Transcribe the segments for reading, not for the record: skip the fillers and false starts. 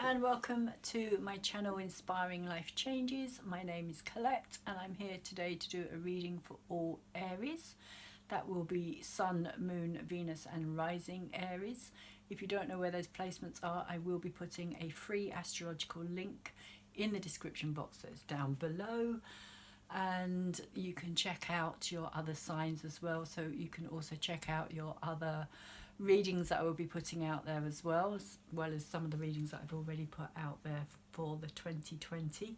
and welcome to my channel Inspiring Life Changes. My name is Colette and I'm here today to do a reading for all Aries. That will be Sun, Moon, Venus and Rising Aries. If you don't know where those placements are, I will be putting a free astrological link in the description box that's down below, and you can check out your other signs as well. So you can also check out your other readings that I will be putting out there as well as some of the readings that I've already put out there for the 2020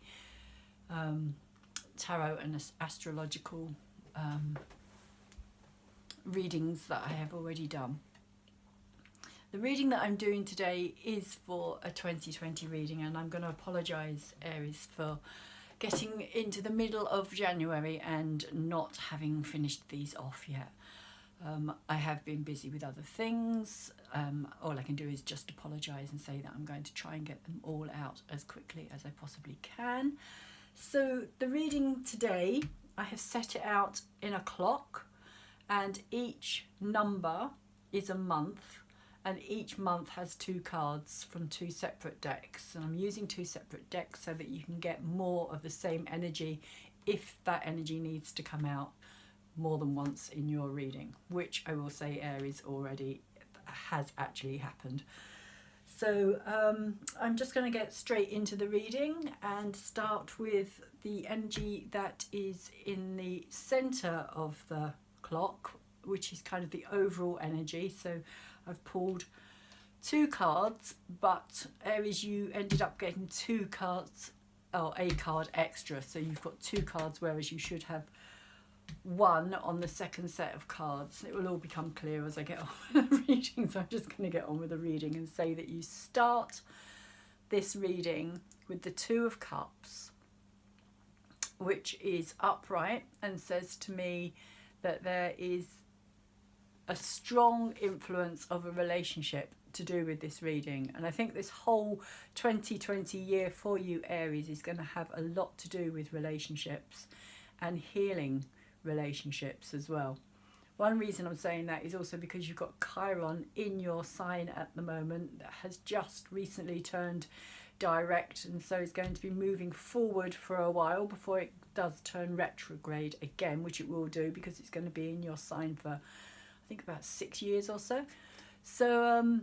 tarot and astrological readings that I have already done. The reading that I'm doing today is for a 2020 reading, and I'm going to apologise, Aries, for getting into the middle of January and not having finished these off yet. I have been busy with other things. All I can do is just apologise and say that I'm going to try and get them all out as quickly as I possibly can. So the reading today, I have set it out in a clock, and each number is a month, and each month has two cards from two separate decks, and I'm using two separate decks so that you can get more of the same energy if that energy needs to come out more than once in your reading, which I will say, Aries, already has actually happened. So I'm just going to get straight into the reading and start with the energy that is in the center of the clock, which is kind of the overall energy. So I've pulled two cards, but Aries, you ended up getting two cards, or a card extra, so you've got two cards, whereas you should have one on the second set of cards. It will all become clear as I get on with the reading, so I'm just going to get on with the reading and say that you start this reading with the Two of Cups, which is upright and says to me that there is a strong influence of a relationship to do with this reading. And I think this whole 2020 year for you, Aries, is going to have a lot to do with relationships and healing relationships as well. One reason I'm saying that is also because you've got Chiron in your sign at the moment that has just recently turned direct, and so is going to be moving forward for a while before it does turn retrograde again, which it will do because it's going to be in your sign for I think about 6 years or so. So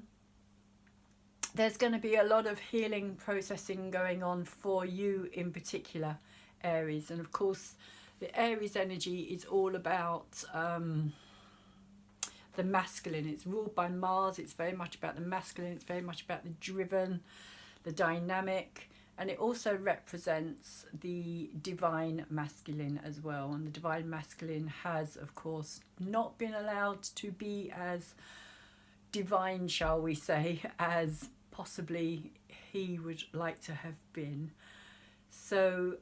there's going to be a lot of healing processing going on for you in particular, Aries. And of course the Aries energy is all about the masculine. It's ruled by Mars. It's very much about the masculine. It's very much about the driven, the dynamic, and it also represents the divine masculine as well. And the divine masculine has, of course, not been allowed to be as divine, shall we say, as possibly he would like to have been. So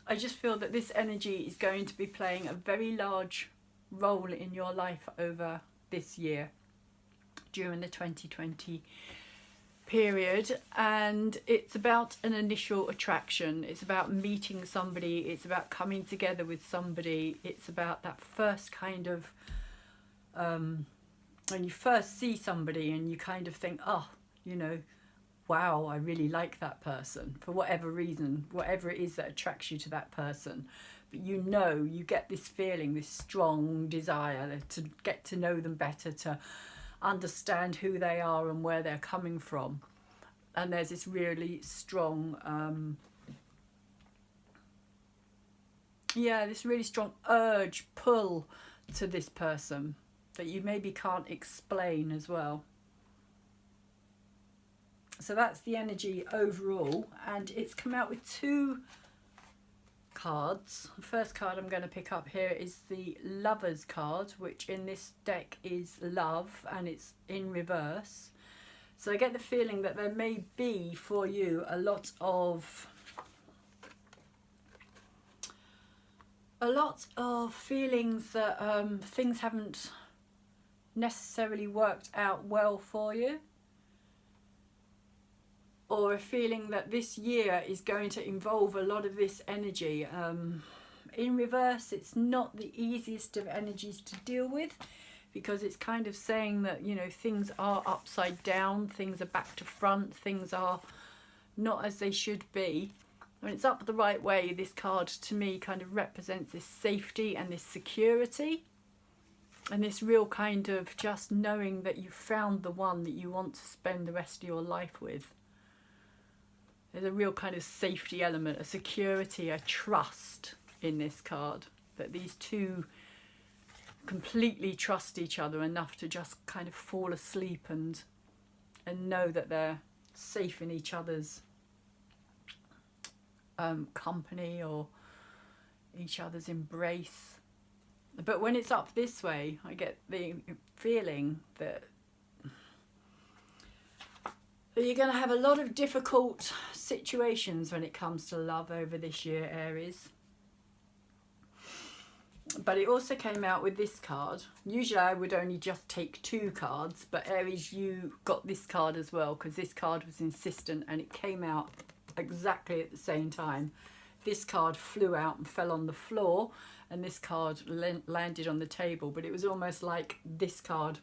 I just feel that this energy is going to be playing a very large role in your life over this year during the 2020 period, and it's about an initial attraction. It's about meeting somebody. It's about coming together with somebody. It's about that first kind of when you first see somebody and you kind of think, oh, you know, wow, I really like that person for whatever reason, whatever it is that attracts you to that person. But you know, you get this feeling, this strong desire to get to know them better, to understand who they are and where they're coming from. And there's this really strong this really strong urge, pull to this person that you maybe can't explain as well. So that's the energy overall, and it's come out with two cards. The first card I'm going to pick up here is the Lovers card, which in this deck is love, and it's in reverse. So I get the feeling that there may be for you a lot of feelings that things haven't necessarily worked out well for you, or a feeling that this year is going to involve a lot of this energy. In reverse, it's not the easiest of energies to deal with because it's kind of saying that, you know, things are upside down, things are back to front, things are not as they should be. When it's up the right way, this card to me kind of represents this safety and this security and this real kind of just knowing that you found the one that you want to spend the rest of your life with. There's a real kind of safety element, a security, a trust in this card, that these two completely trust each other enough to just kind of fall asleep and know that they're safe in each other's company or each other's embrace. But when it's up this way, I get the feeling that you're going to have a lot of difficult situations when it comes to love over this year, Aries. But it also came out with this card. Usually I would only just take 2 cards, but Aries, you got this card as well, because this card was insistent and it came out exactly at the same time. This card flew out and fell on the floor, and this card landed on the table, but it was almost like this card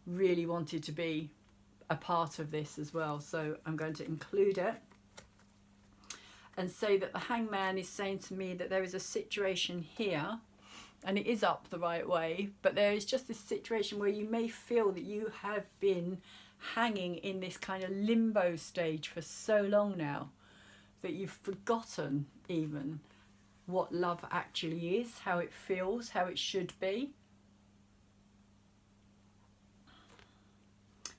really wanted to be a part of this as well. So I'm going to include it and say that the Hangman is saying to me that there is a situation here, and it is up the right way, but there is just this situation where you may feel that you have been hanging in this kind of limbo stage for so long now that you've forgotten even what love actually is, how it feels, how it should be.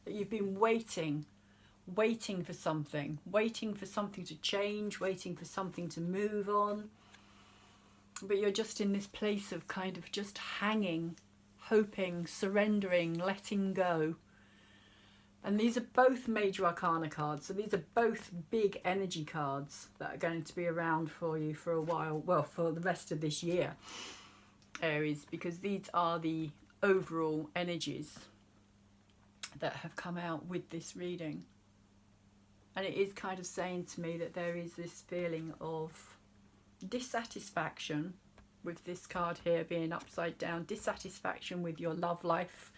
That you've been waiting for something to change, waiting for something to move on. But you're just in this place of kind of just hanging, hoping, surrendering, letting go. And these are both major arcana cards, so these are both big energy cards that are going to be around for you for a while, well, for the rest of this year, Aries, because these are the overall energies that have come out with this reading. And it is kind of saying to me that there is this feeling of dissatisfaction with this card here being upside down, dissatisfaction with your love life,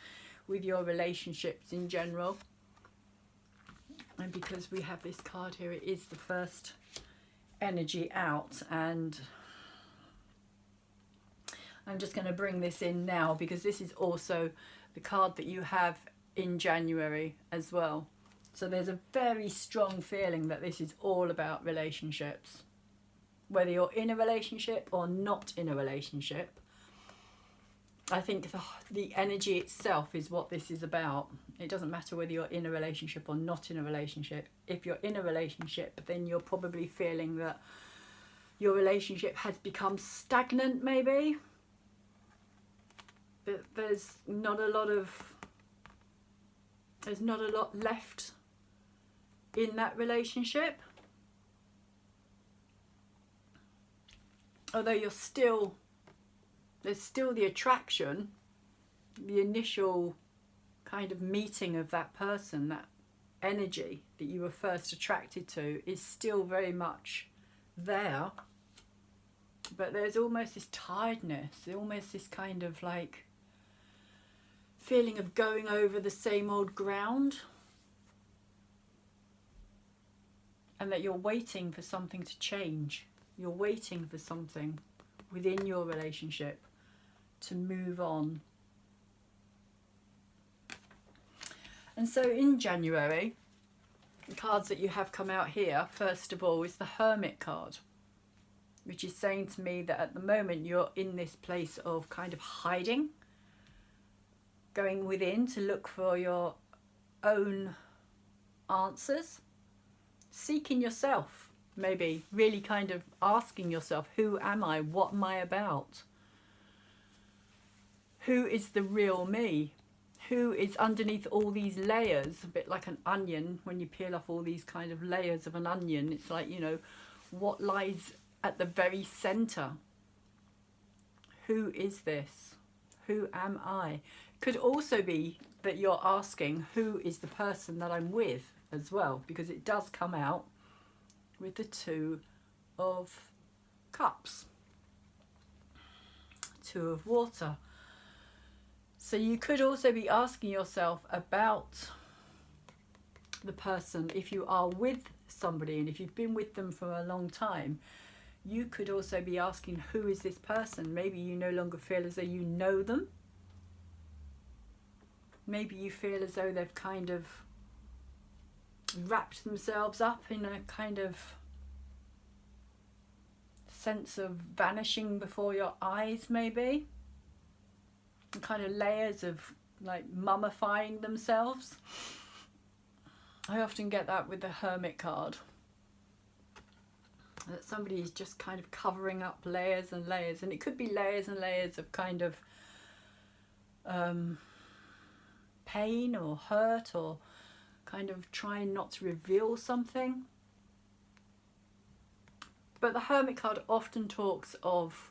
with your relationships in general. And because we have this card here, it is the first energy out, and I'm just going to bring this in now because this is also the card that you have in January as well. So there's a very strong feeling that this is all about relationships. Whether you're in a relationship or not in a relationship, I think the energy itself is what this is about. It doesn't matter whether you're in a relationship or not in a relationship. If you're in a relationship, then you're probably feeling that your relationship has become stagnant, maybe. That there's not a lot left in that relationship. Although there's still the attraction, the initial kind of meeting of that person, that energy that you were first attracted to is still very much there. But there's almost this tiredness, almost this kind of like feeling of going over the same old ground. And that you're waiting for something to change. You're waiting for something within your relationship to move on. And so in January, the cards that you have come out here, first of all, is the Hermit card, which is saying to me that at the moment you're in this place of kind of hiding, going within to look for your own answers, seeking yourself, maybe really kind of asking yourself, who am I? What am I about? Who is the real me? Who is underneath all these layers? A bit like an onion, when you peel off all these kind of layers of an onion, it's like, you know, what lies at the very center? Who is this? Who am I? Could also be that you're asking, who is the person that I'm with as well? Because it does come out with the Two of Cups. Two of Water. So you could also be asking yourself about the person. If you are with somebody and if you've been with them for a long time, you could also be asking, who is this person? Maybe you no longer feel as though you know them. Maybe you feel as though they've kind of wrapped themselves up in a kind of sense of vanishing before your eyes, maybe. Kind of layers of like mummifying themselves. I often get that with the Hermit card. That somebody is just kind of covering up layers and layers. And it could be layers and layers of kind of pain or hurt, or kind of trying not to reveal something. But the Hermit card often talks of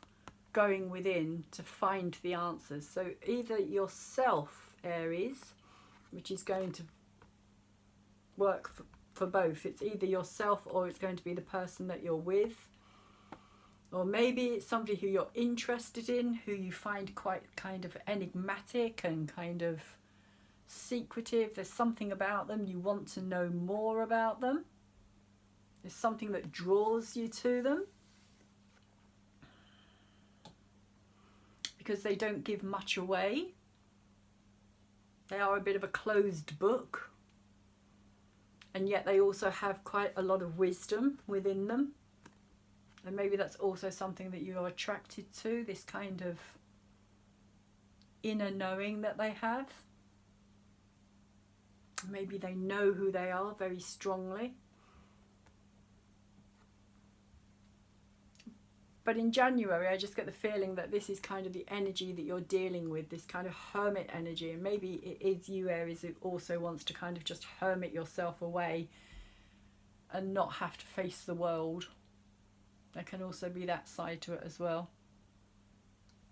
going within to find the answers. So either yourself, Aries, which is going to work for both. It's either yourself or it's going to be the person that you're with. Or maybe it's somebody who you're interested in, who you find quite kind of enigmatic and kind of secretive. There's something about them, you want to know more about them. There's something that draws you to them. Because they don't give much away. They are a bit of a closed book. And yet they also have quite a lot of wisdom within them. And maybe that's also something that you are attracted to, this kind of inner knowing that they have. Maybe they know who they are very strongly. But in January, I just get the feeling that this is kind of the energy that you're dealing with, this kind of hermit energy. And maybe it is you, Aries, who also wants to kind of just hermit yourself away and not have to face the world. There can also be that side to it as well.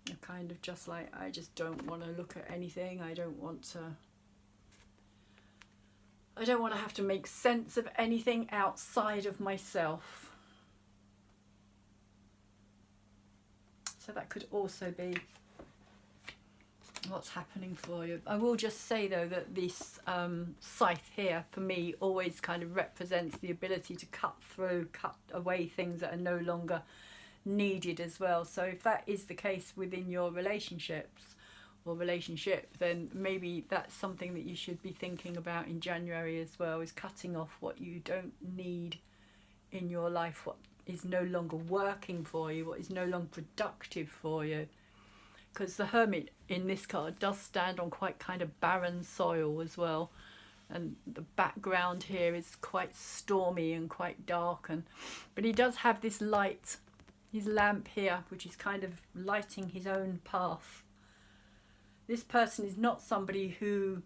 You're kind of just like, I just don't want to look at anything. I don't want to have to make sense of anything outside of myself. So that could also be what's happening for you. I will just say though that this scythe here for me always kind of represents the ability to cut away things that are no longer needed as well. So if that is the case within your relationships or relationship, then maybe that's something that you should be thinking about in January as well, is cutting off what you don't need in your life, what is no longer working for you, what is no longer productive for you. Because the Hermit in this card does stand on quite kind of barren soil as well, and the background here is quite stormy and quite dark, but he does have this light, his lamp here, which is kind of lighting his own path. This person is not somebody who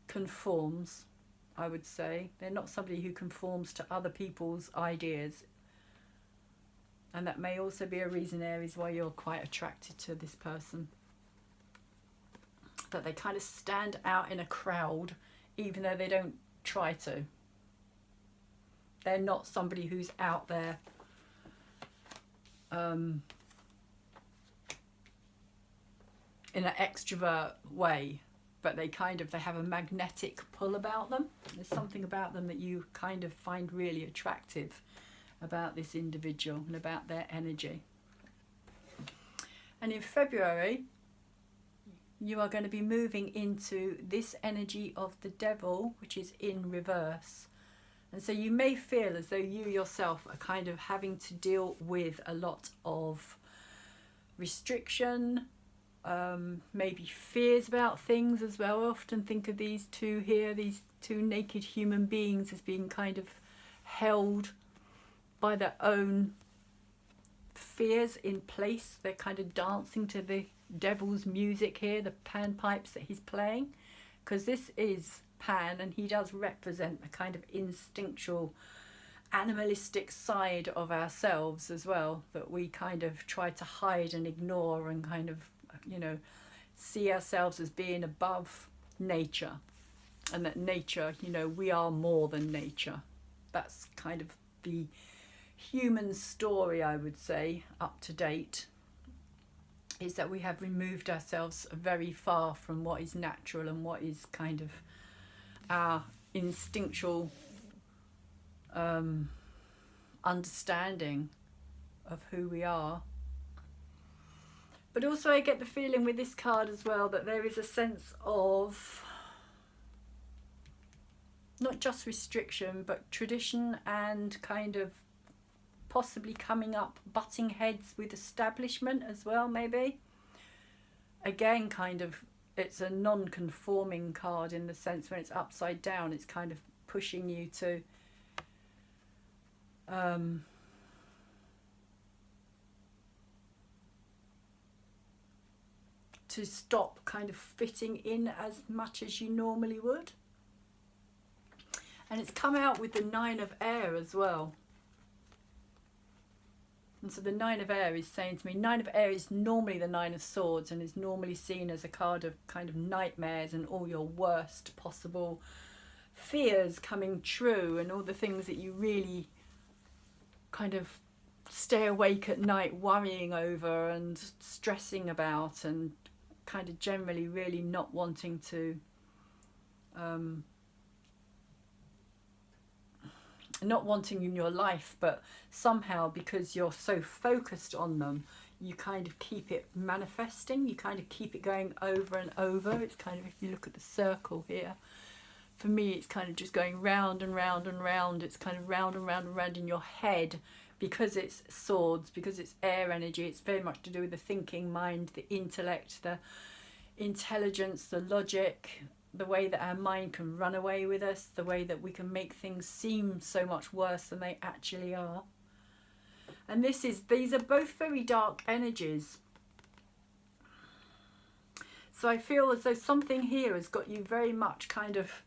conforms, I would say. They're not somebody who conforms to other people's ideas. And that may also be a reason, Aries, why you're quite attracted to this person. That they kind of stand out in a crowd, even though they don't try to. They're not somebody who's out there in an extrovert way. But they have a magnetic pull about them. There's something about them that you kind of find really attractive about this individual and about their energy. And in February, you are going to be moving into this energy of the devil, which is in reverse. And so you may feel as though you yourself are kind of having to deal with a lot of restriction, maybe fears about things as well. I often think of these two here, these two naked human beings, as being kind of held by their own fears in place. They're kind of dancing to the devil's music here, the panpipes that he's playing, because this is Pan and he does represent a kind of instinctual, animalistic side of ourselves as well, that we kind of try to hide and ignore and kind of, see ourselves as being above nature, and that nature, we are more than nature. That's kind of the human story, I would say, up to date. is that we have removed ourselves very far from what is natural and what is kind of our instinctual understanding of who we are. But also I get the feeling with this card as well that there is a sense of not just restriction but tradition and kind of possibly coming up, butting heads with establishment as well, maybe. Again, kind of, it's a non-conforming card in the sense when it's upside down, it's kind of pushing you to stop kind of fitting in as much as you normally would. And it's come out with the 9 of Air as well. And so the 9 of Air is saying to me, 9 of Air is normally the 9 of Swords and is normally seen as a card of kind of nightmares and all your worst possible fears coming true and all the things that you really kind of stay awake at night worrying over and stressing about and kind of generally really not wanting to not wanting in your life, but somehow because you're so focused on them you kind of keep it manifesting, you kind of keep it going over and over. It's kind of, if you look at the circle here, for me it's kind of just going round and round and round. It's kind of round and round and round in your head because it's swords, because it's air energy. It's very much to do with the thinking mind, the intellect, the intelligence, the logic, the way that our mind can run away with us, the way that we can make things seem so much worse than they actually are. And these are both very dark energies. So I feel as though something here has got you very much kind of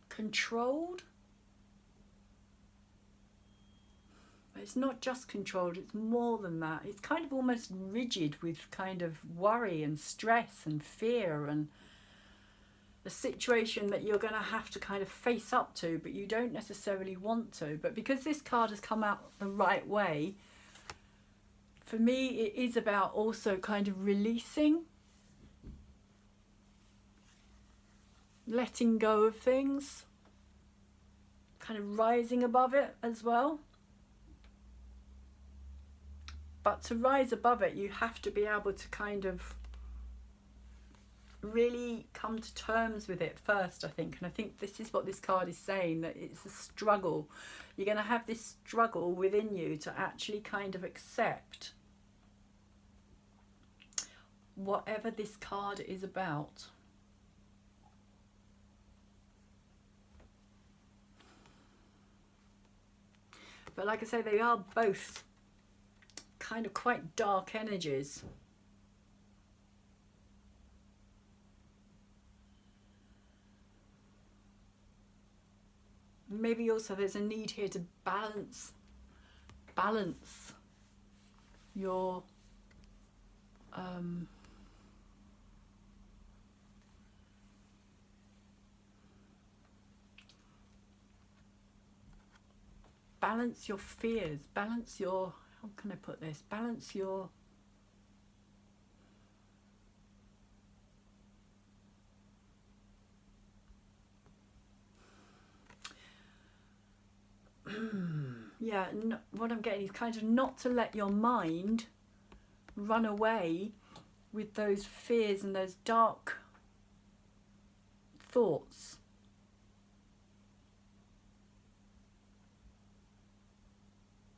controlled. But it's not just controlled, it's more than that. It's kind of almost rigid with kind of worry and stress and fear and a situation that you're going to have to kind of face up to, but you don't necessarily want to. But because this card has come out the right way, for me it is about also kind of releasing, letting go of things, kind of rising above it as well. But to rise above it, you have to be able to kind of really come to terms with it first, I think. And I think this is what this card is saying, that it's a struggle. You're going to have this struggle within you to actually kind of accept whatever this card is about. But like I say, they are both kind of quite dark energies. Maybe also there's a need here to balance your balance your fears, balance your, how can I put this? Balance your yeah, no, what I'm getting is kind of not to let your mind run away with those fears and those dark thoughts.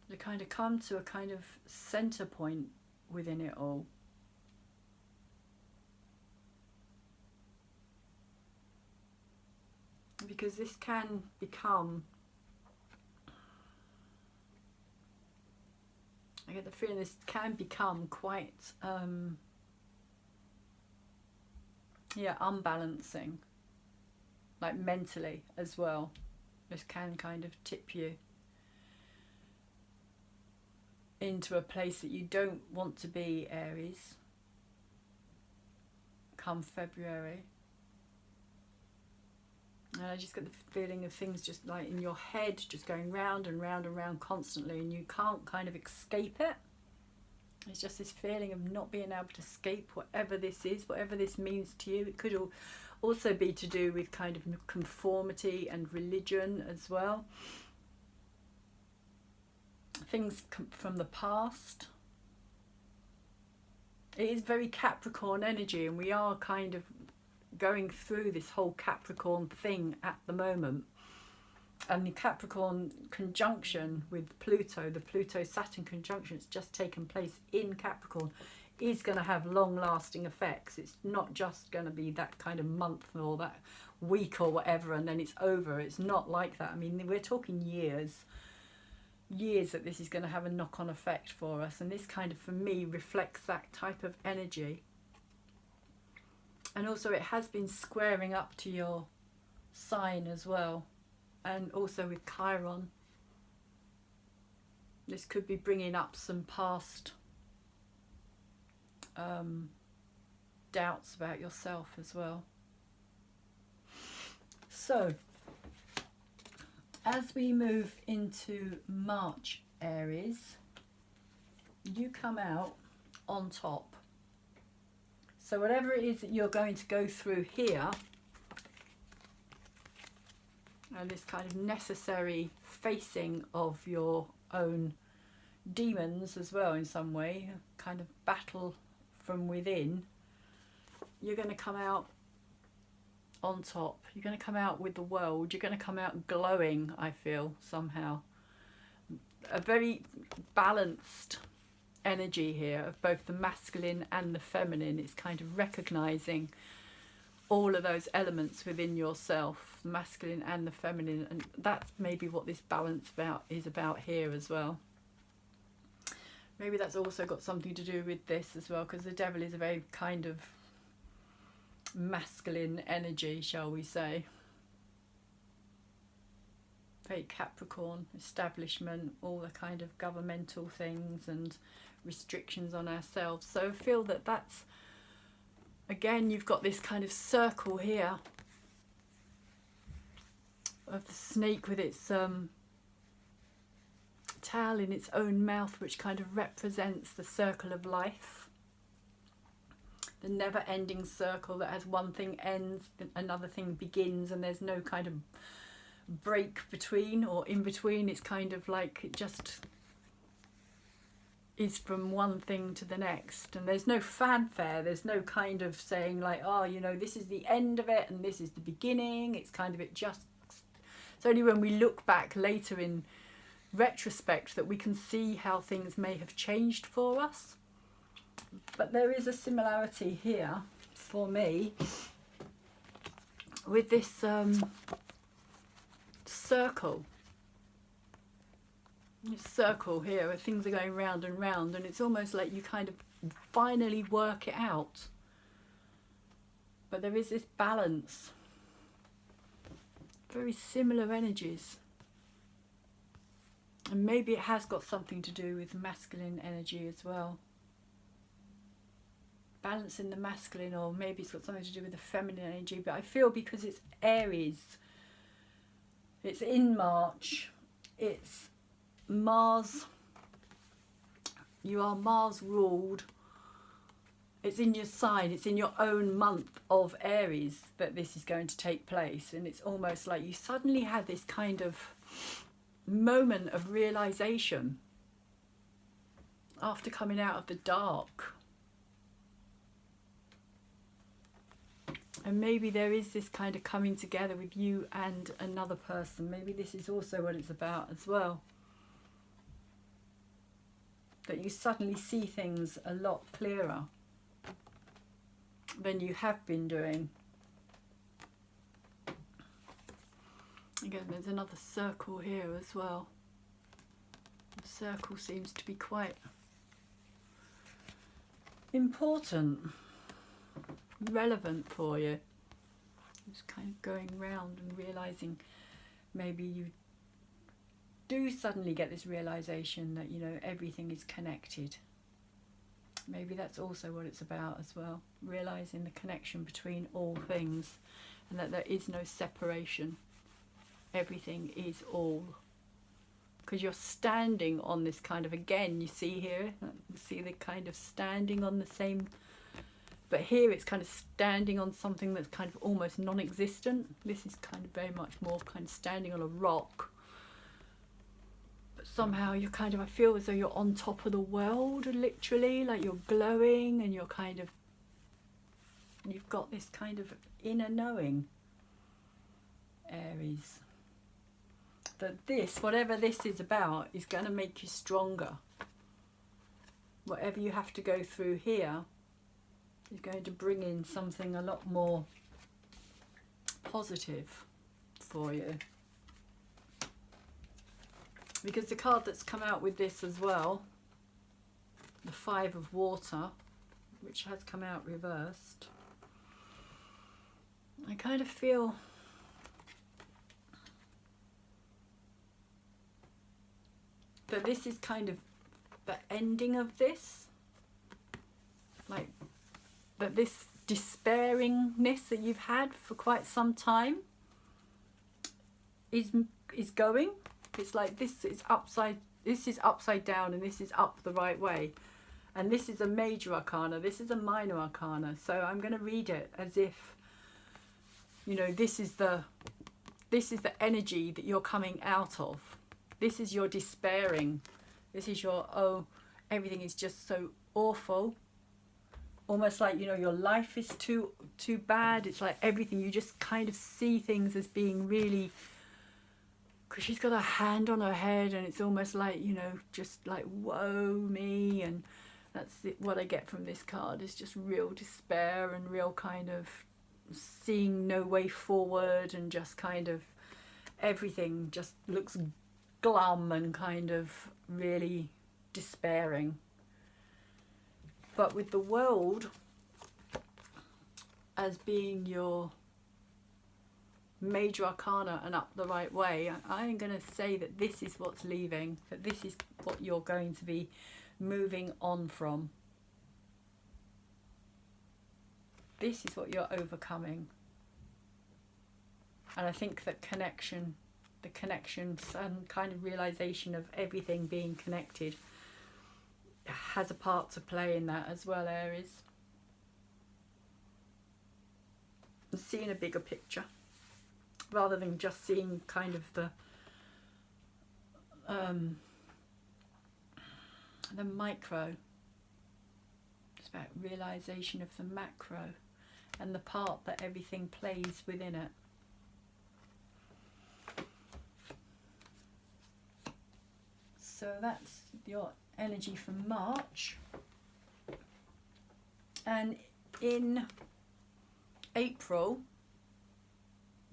To kind of come to a kind of center point within it all. Because this can become, I get the feeling this can become quite unbalancing, like mentally as well. This can kind of tip you into a place that you don't want to be, Aries, come February. And I just get the feeling of things just like in your head, just going round and round and round constantly, and you can't kind of escape it. It's just this feeling of not being able to escape whatever this is, whatever this means to you. It could also be to do with kind of conformity and religion as well. Things from the past. It is very Capricorn energy, and we are kind of going through this whole Capricorn thing at the moment. And the Capricorn conjunction with Pluto, the Pluto-Saturn conjunction, it's just taken place in Capricorn, is going to have long-lasting effects. It's not just going to be that kind of month or that week or whatever and then it's over. It's not like that. I mean, we're talking years that this is going to have a knock-on effect for us, and this kind of, for me, reflects that type of energy. And also it has been squaring up to your sign as well, and also with Chiron. This could be bringing up some past doubts about yourself as well. So as we move into March, Aries, you come out on top. So whatever it is that you're going to go through here, and this kind of necessary facing of your own demons as well in some way, kind of battle from within, you're going to come out on top. You're going to come out with the world. You're going to come out glowing, I feel, somehow. A very balanced energy here of both the masculine and the feminine. It's kind of recognizing all of those elements within yourself, the masculine and the feminine, and that's maybe what this balance is about here as well. Maybe that's also got something to do with this as well, because the devil is a very kind of masculine energy, shall we say. Very Capricorn, establishment, all the kind of governmental things and restrictions on ourselves. So I feel that that's, again, you've got this kind of circle here of the snake with its tail in its own mouth, which kind of represents the circle of life. The never-ending circle that as one thing ends, another thing begins, and there's no kind of break between or in between. It's kind of like it just is from one thing to the next, and there's no fanfare. There's no kind of saying like, oh, you know, this is the end of it and this is the beginning. It's kind of, it's only when we look back later in retrospect that we can see how things may have changed for us. But there is a similarity here for me with this circle. This circle here where things are going round and round, and it's almost like you kind of finally work it out. But there is this balance. Very similar energies. And maybe it has got something to do with masculine energy as well. Balance in the masculine, or maybe it's got something to do with the feminine energy. But I feel because it's Aries, it's in March, it's Mars, you are Mars ruled, it's in your sign, it's in your own month of Aries that this is going to take place. And it's almost like you suddenly had this kind of moment of realization after coming out of the dark. And maybe there is this kind of coming together with you and another person. Maybe this is also what it's about as well. That you suddenly see things a lot clearer than you have been doing. Again, there's another circle here as well. The circle seems to be quite important, relevant for you. Just kind of going round and realising, maybe you do suddenly get this realisation that, you know, everything is connected. Maybe that's also what it's about as well. Realising the connection between all things, and that there is no separation. Everything is all. because you're standing on this kind of, again, you see here, you see the kind of standing on the same, but here it's kind of standing on something that's kind of almost non-existent. This is kind of very much more kind of standing on a rock. But somehow you're kind of, I feel as though you're on top of the world, literally, like you're glowing and you're kind of, you've got this kind of inner knowing, Aries, that this, whatever this is about, is going to make you stronger. Whatever you have to go through here is going to bring in something a lot more positive for you. Because the card that's come out with this as well, the Five of Water, which has come out reversed, I kind of feel that this is kind of the ending of this, like that this despairingness that you've had for quite some time is going. It's like this is upside down and this is up the right way, and this is a major arcana, this is a minor arcana, so I'm going to read it as if, you know, this is the energy that you're coming out of. This is your despairing. This is your, oh, everything is just so awful. Almost like, you know, your life is too bad. It's like everything, you just kind of see things as being really, because she's got a hand on her head and it's almost like, you know, just like, woe me. And that's what I get from this card, is just real despair and real kind of seeing no way forward, and just kind of everything just looks glum and kind of really despairing. But with the World as being your major arcana and up the right way, I'm going to say that this is what's leaving, that this is what you're going to be moving on from. This is what you're overcoming. And I think that connection, the connection, some kind of realization of everything being connected has a part to play in that as well, Aries. Seeing a bigger picture rather than just seeing kind of the micro. It's about realization of the macro and the part that everything plays within it. So that's your energy for March. And in April,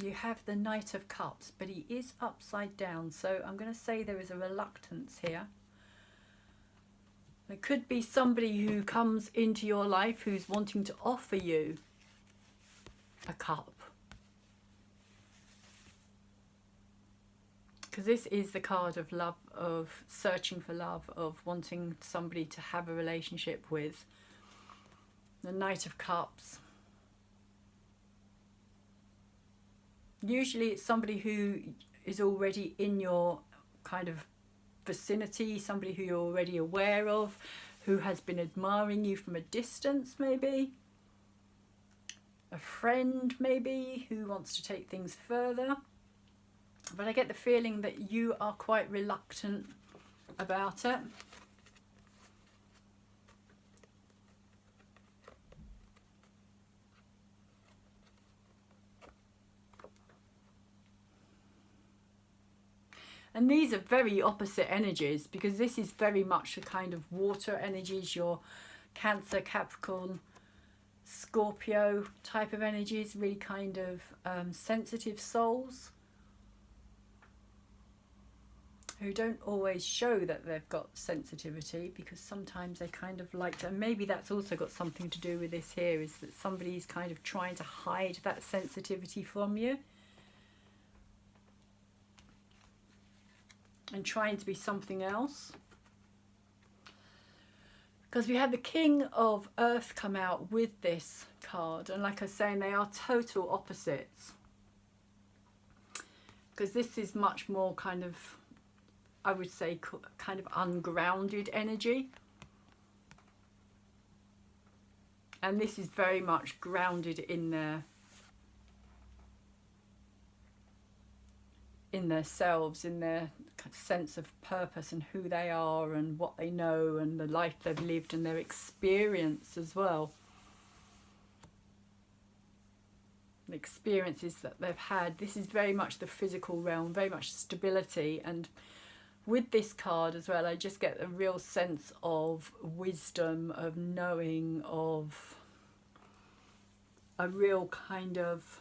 you have the Knight of Cups, but he is upside down. So I'm going to say there is a reluctance here. There could be somebody who comes into your life who's wanting to offer you a cup. Because this is the card of love, of searching for love, of wanting somebody to have a relationship with. The Knight of Cups. Usually it's somebody who is already in your kind of vicinity, somebody who you're already aware of, who has been admiring you from a distance maybe. A friend maybe who wants to take things further. But I get the feeling that you are quite reluctant about it. And these are very opposite energies, because this is very much the kind of water energies, your Cancer, Capricorn, Scorpio type of energies, really kind of sensitive souls who don't always show that they've got sensitivity, because sometimes they kind of like to, and maybe that's also got something to do with this here, is that somebody's kind of trying to hide that sensitivity from you and trying to be something else. Because we had the King of Earth come out with this card, and like I was saying, they are total opposites. Because this is much more kind of I would say, kind of ungrounded energy. And this is very much grounded in themselves, in their sense of purpose and who they are and what they know and the life they've lived and their experience as well. The experiences that they've had. This is very much the physical realm, very much stability. And with this card as well, I just get a real sense of wisdom, of knowing, of a real kind of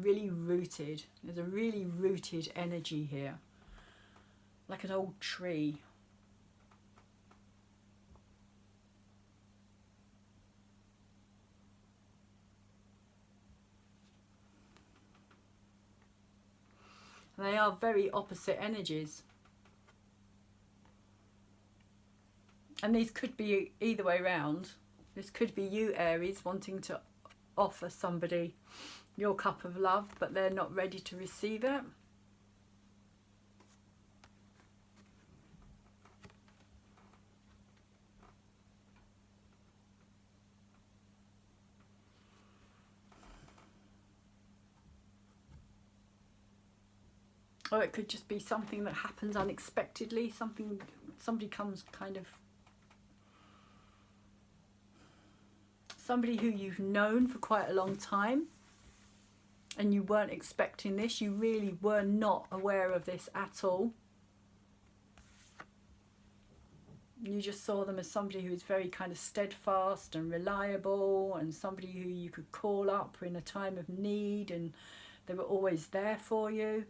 really rooted. There's a really rooted energy here, like an old tree. And they are very opposite energies. And these could be either way round. This could be you, Aries, wanting to offer somebody your cup of love, but they're not ready to receive it. Or it could just be something that happens unexpectedly, somebody comes kind of, somebody who you've known for quite a long time and you weren't expecting this, you really were not aware of this at all. You just saw them as somebody who is very kind of steadfast and reliable and somebody who you could call up in a time of need, and they were always there for you.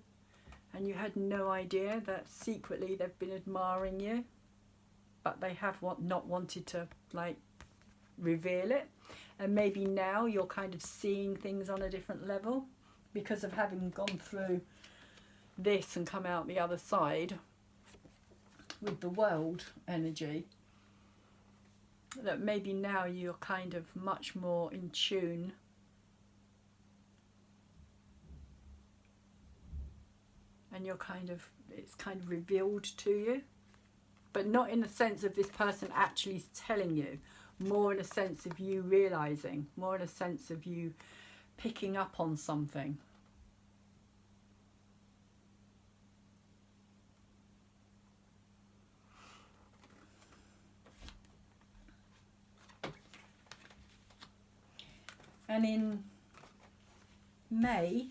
And you had no idea that secretly they've been admiring you, but they have not wanted to like reveal it. And maybe now you're kind of seeing things on a different level because of having gone through this and come out the other side with the world energy. That maybe now you're kind of much more in tune and you're kind of, it's kind of revealed to you, but not in the sense of this person actually telling you, more in a sense of you realizing, more in a sense of you picking up on something. And in May,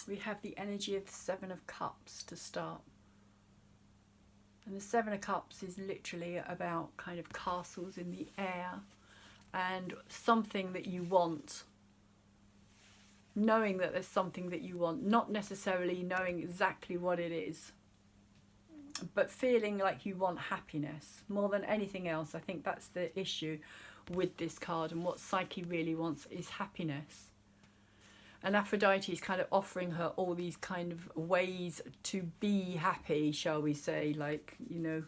we have the energy of the Seven of Cups to start. And the Seven of Cups is literally about kind of castles in the air and something that you want. Knowing that there's something that you want, not necessarily knowing exactly what it is, but feeling like you want happiness more than anything else. I think that's the issue with this card, and what Psyche really wants is happiness. And Aphrodite is kind of offering her all these kind of ways to be happy, shall we say, like, you know,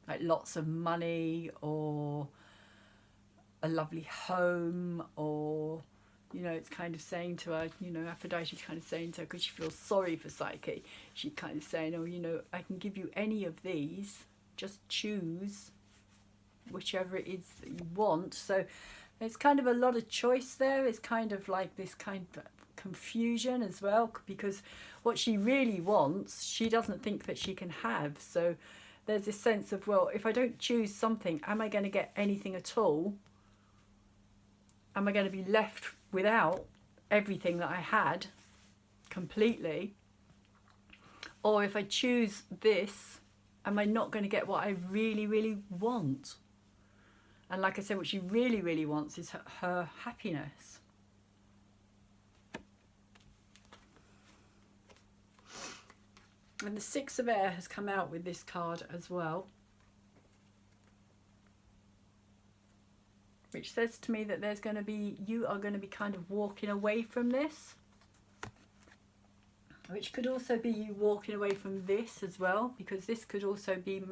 like lots of money or a lovely home, or, you know, it's kind of saying to her, you know, Aphrodite's kind of saying to her, because she feels sorry for Psyche, she's kind of saying, oh, you know, I can give you any of these, just choose whichever it is that you want. So there's kind of a lot of choice there. It's kind of like this kind of confusion as well, because what she really wants, she doesn't think that she can have. So there's this sense of, well, if I don't choose something, am I going to get anything at all? Am I going to be left without everything that I had completely? Or if I choose this, am I not going to get what I really, really want? And like I said, what she really, really wants is her happiness. And the Six of Air has come out with this card as well, which says to me that there's going to be, you are going to be kind of walking away from this, which could also be you walking away from this as well, because this could also be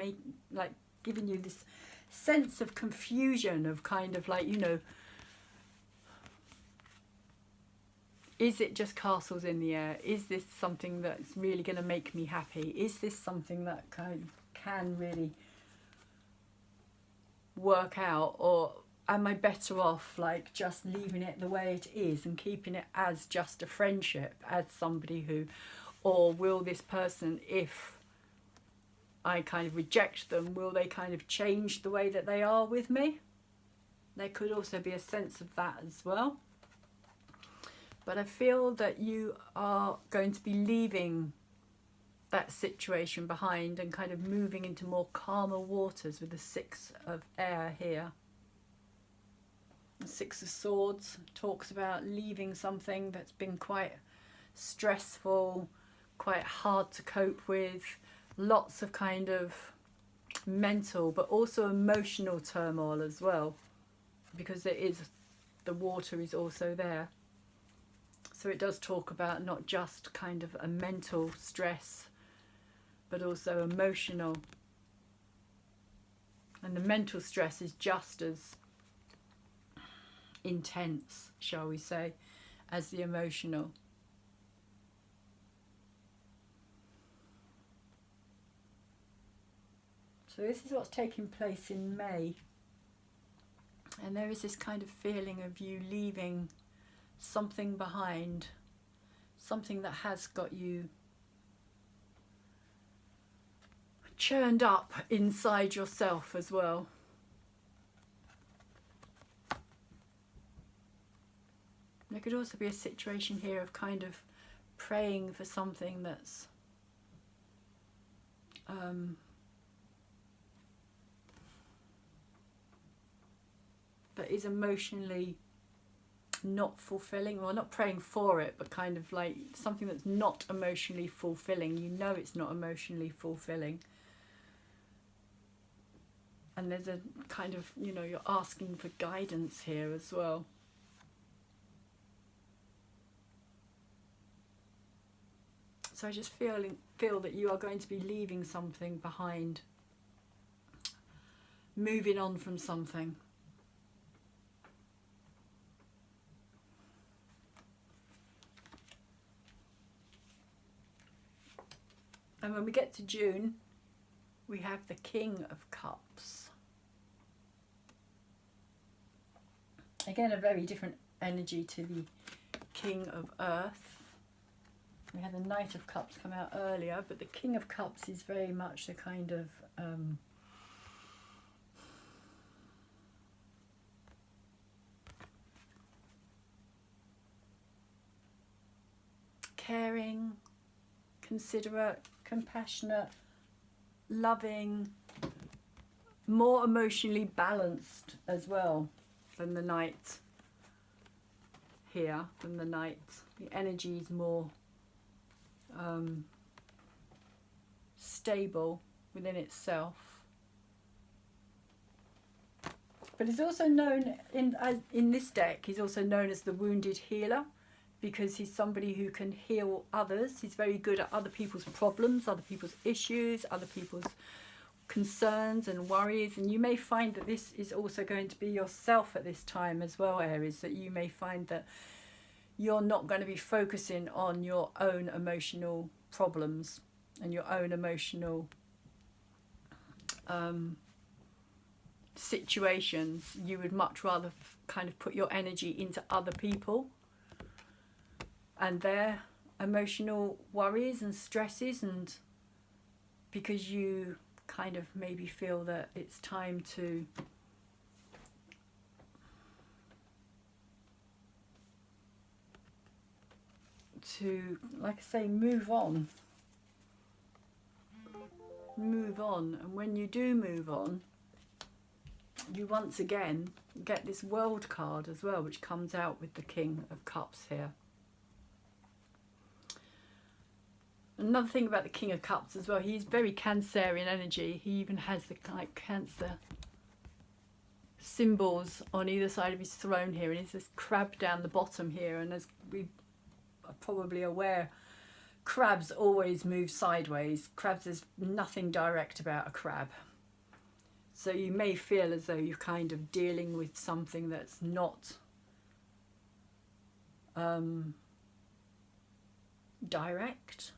giving you this sense of confusion of kind of like, you know, is it just castles in the air? Is this something that's really going to make me happy? Is this something that can really work out? Or am I better off like just leaving it the way it is and keeping it as just a friendship, as somebody who, or will this person, if I kind of reject them, will they kind of change the way that they are with me? There could also be a sense of that as well. But I feel that you are going to be leaving that situation behind and kind of moving into more calmer waters with the Six of Air here. The Six of Swords talks about leaving something that's been quite stressful, quite hard to cope with, lots of kind of mental but also emotional turmoil as well, because the water is also there. So it does talk about not just kind of a mental stress, but also emotional. And the mental stress is just as intense, shall we say, as the emotional. So this is what's taking place in May. And there is this kind of feeling of you leaving something behind, something that has got you churned up inside yourself as well. There could also be a situation here of kind of praying for something that's that is emotionally not fulfilling. Well, not praying for it, but kind of like something that's not emotionally fulfilling. You know it's not emotionally fulfilling. And there's a kind of, you know, you're asking for guidance here as well. So I just feel that you are going to be leaving something behind, moving on from something. And when we get to June, we have the King of Cups. Again, a very different energy to the King of Earth. We had the Knight of Cups come out earlier, but the King of Cups is very much the kind of caring, considerate, compassionate, loving, more emotionally balanced as well than the Knight here, than the Knight. The energy is more stable within itself. But he's also known in this deck, he's also known as the Wounded Healer, because he's somebody who can heal others. He's very good at other people's problems, other people's issues, other people's concerns and worries. And you may find that this is also going to be yourself at this time as well, Aries, that you may find that you're not going to be focusing on your own emotional problems and your own emotional situations. You would much rather kind of put your energy into other people and their emotional worries and stresses, and because you kind of maybe feel that it's time to like I say, move on. And when you do move on, you once again get this World card as well, which comes out with the King of Cups here. Another thing about the King of Cups as well, he's very Cancerian energy. He even has the like Cancer symbols on either side of his throne here, and he's this crab down the bottom here. And as we are probably aware, crabs always move sideways. Crabs, there's nothing direct about a crab. So you may feel as though you're kind of dealing with something that's not direct.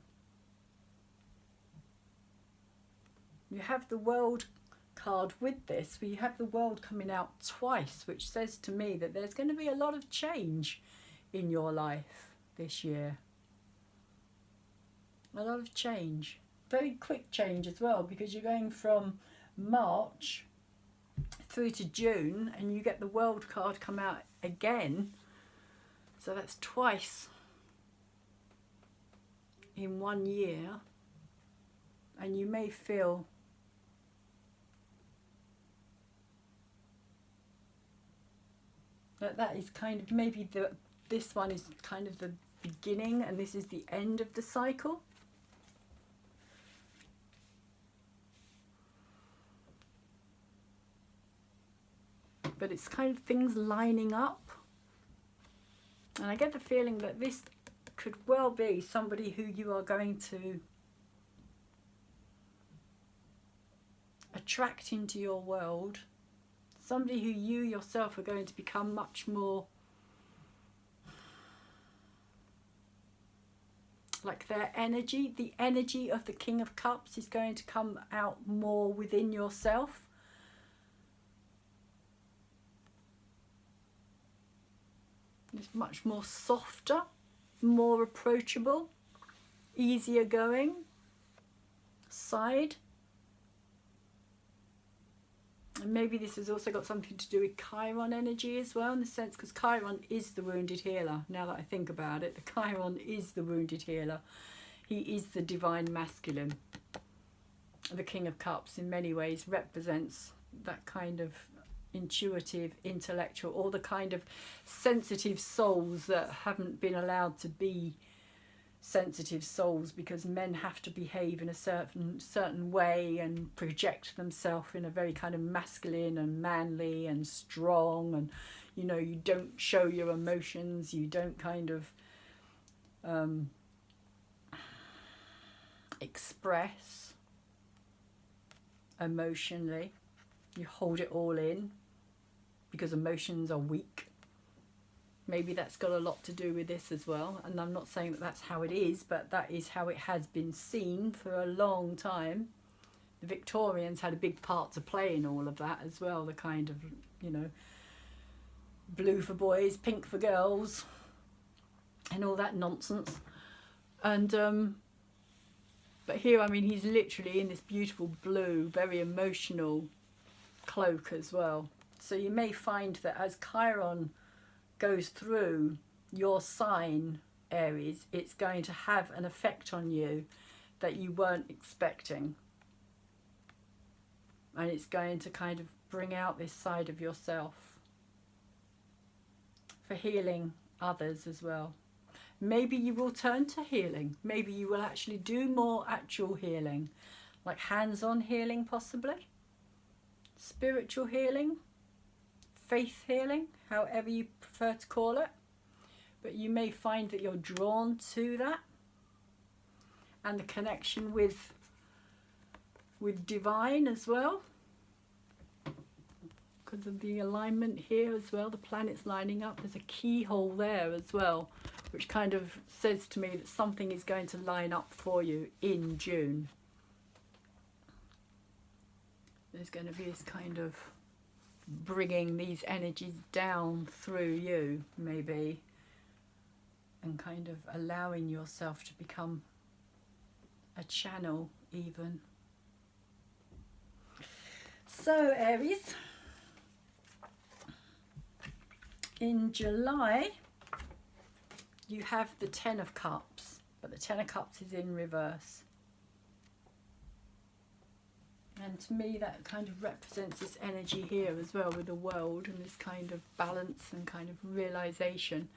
You have the World card with this, but you have the World coming out twice, which says to me that there's going to be a lot of change in your life this year. A lot of change. Very quick change as well, because you're going from March through to June and you get the World card come out again. So that's twice in 1 year. And you may feel that is kind of, maybe this one is kind of the beginning and this is the end of the cycle. But it's kind of things lining up. And I get the feeling that this could well be somebody who you are going to attract into your world. Somebody who you yourself are going to become much more like their energy. The energy of the King of Cups is going to come out more within yourself. It's much more softer, more approachable, easier going side. And maybe this has also got something to do with Chiron energy as well, in the sense, because Chiron is the wounded healer. Now that I think about it, the Chiron is the wounded healer. He is the divine masculine. The King of Cups in many ways represents that kind of intuitive, intellectual, all the kind of sensitive souls that haven't been allowed to be sensitive souls because men have to behave in a certain way and project themselves in a very kind of masculine and manly and strong, and you know, you don't show your emotions, you don't kind of express emotionally, you hold it all in because emotions are weak. Maybe that's got a lot to do with this as well, and I'm not saying that that's how it is, but that is how it has been seen for a long time. The Victorians had a big part to play in all of that as well, the kind of, you know, blue for boys, pink for girls and all that nonsense. And but here, I mean, he's literally in this beautiful blue, very emotional cloak as well. So you may find that as Chiron goes through your sign, Aries, it's going to have an effect on you that you weren't expecting. And it's going to kind of bring out this side of yourself for healing others as well. Maybe you will turn to healing. Maybe you will actually do more actual healing, like hands-on healing possibly, spiritual healing, faith healing, however you prefer to call it. But you may find that you're drawn to that and the connection with divine as well, because of the alignment here as well, the planets lining up. There's a keyhole there as well, which kind of says to me that something is going to line up for you in June. There's going to be this kind of bringing these energies down through you, maybe, and kind of allowing yourself to become a channel even. So Aries, in July you have the Ten of Cups, but the Ten of Cups is in reverse. And to me that kind of represents this energy here as well with the world and this kind of balance and kind of realization.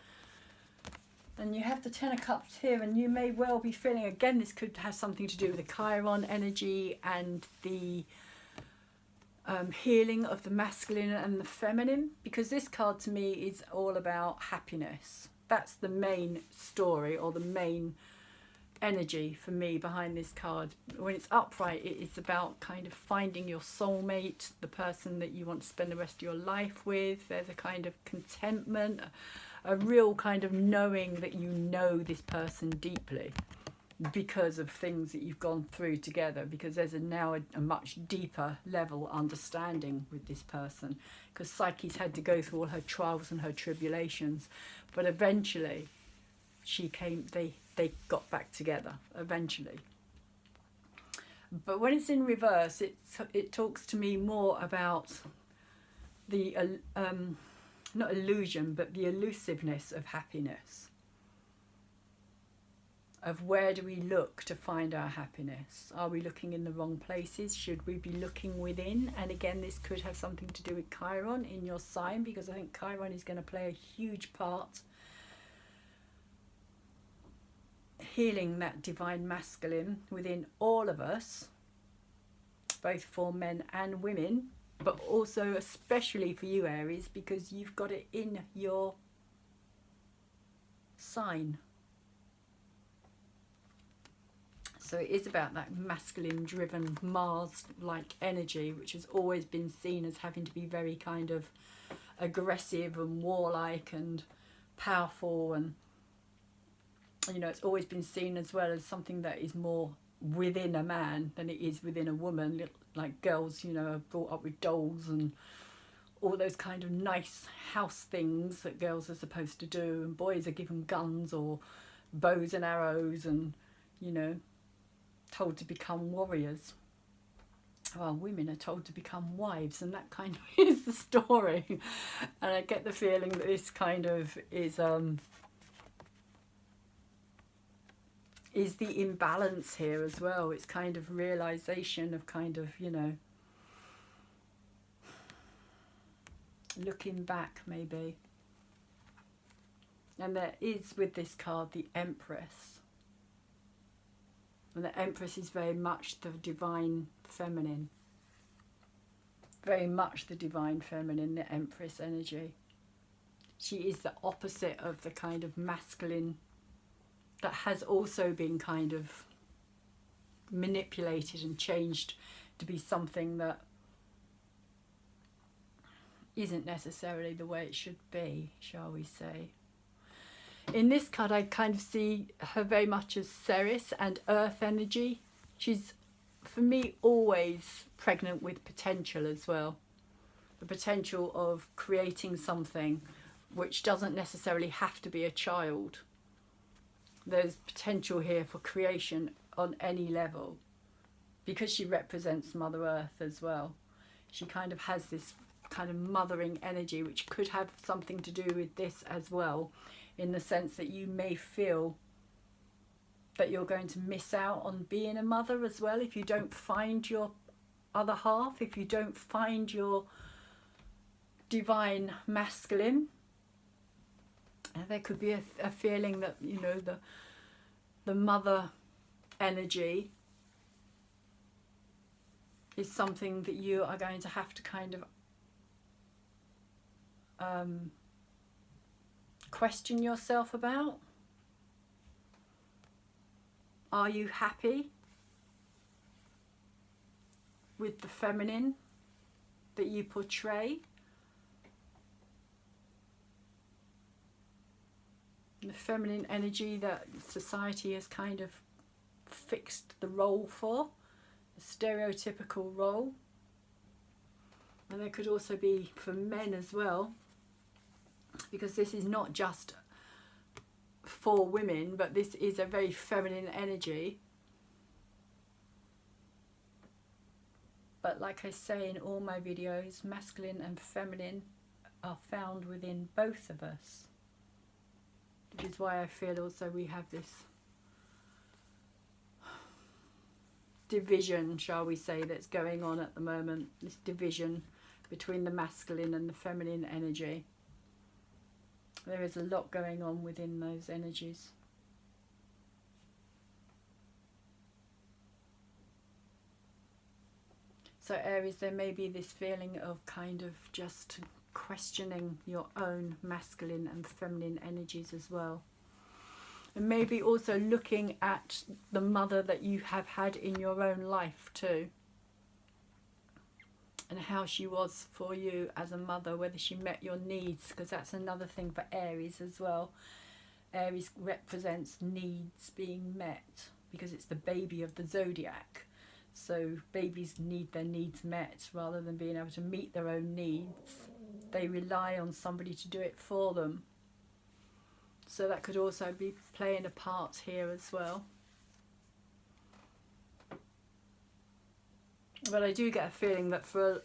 And you have the Ten of Cups here, and you may well be feeling, again, this could have something to do with the Chiron energy and the healing of the masculine and the feminine, because this card to me is all about happiness. That's the main story or the main energy for me behind this card. When it's upright, it's about kind of finding your soulmate, the person that you want to spend the rest of your life with. There's a kind of contentment, a real kind of knowing that you know this person deeply because of things that you've gone through together, because there's now a much deeper level understanding with this person, because Psyche's had to go through all her trials and her tribulations, but eventually they got back together eventually. But when it's in reverse, it talks to me more about the not illusion, but the elusiveness of happiness, of where do we look to find our happiness. Are we looking in the wrong places? Should we be looking within? And again, this could have something to do with Chiron in your sign, because I think Chiron is going to play a huge part healing that divine masculine within all of us, both for men and women, but also especially for you, Aries, because you've got it in your sign. So it is about that masculine driven Mars-like energy, which has always been seen as having to be very kind of aggressive and warlike and powerful, and you know, it's always been seen as well as something that is more within a man than it is within a woman. Like girls, you know, are brought up with dolls and all those kind of nice house things that girls are supposed to do, and boys are given guns or bows and arrows and, you know, told to become warriors. Well, women are told to become wives, and that kind of is the story. And I get the feeling that this kind of is the imbalance here as well. It's kind of realization of kind of, you know, looking back maybe. And there is with this card the Empress. And the Empress is very much the divine feminine. Very much the divine feminine, the Empress energy. She is the opposite of the kind of masculine that has also been kind of manipulated and changed to be something that isn't necessarily the way it should be, shall we say. In this card, I kind of see her very much as Ceres and Earth energy. She's, for me, always pregnant with potential as well. The potential of creating something which doesn't necessarily have to be a child. There's potential here for creation on any level, because she represents Mother Earth as well. She kind of has this kind of mothering energy, which could have something to do with this as well, in the sense that you may feel that you're going to miss out on being a mother as well if you don't find your other half, if you don't find your divine masculine. And there could be a feeling that, you know, the mother energy is something that you are going to have to kind of question yourself about. Are you happy with the feminine that you portray? The feminine energy that society has kind of fixed the role for, the stereotypical role. And there could also be for men as well, because this is not just for women, but this is a very feminine energy. But like I say in all my videos, masculine and feminine are found within both of us. Which is why I feel also we have this division, shall we say, that's going on at the moment. This division between the masculine and the feminine energy. There is a lot going on within those energies. So Aries, there may be this feeling of kind of just questioning your own masculine and feminine energies as well. And maybe also looking at the mother that you have had in your own life too, and how she was for you as a mother, whether she met your needs, because that's another thing for Aries as well. Aries represents needs being met because it's the baby of the zodiac. So babies need their needs met rather than being able to meet their own needs. They rely on somebody to do it for them. So that could also be playing a part here as well. But I do get a feeling that for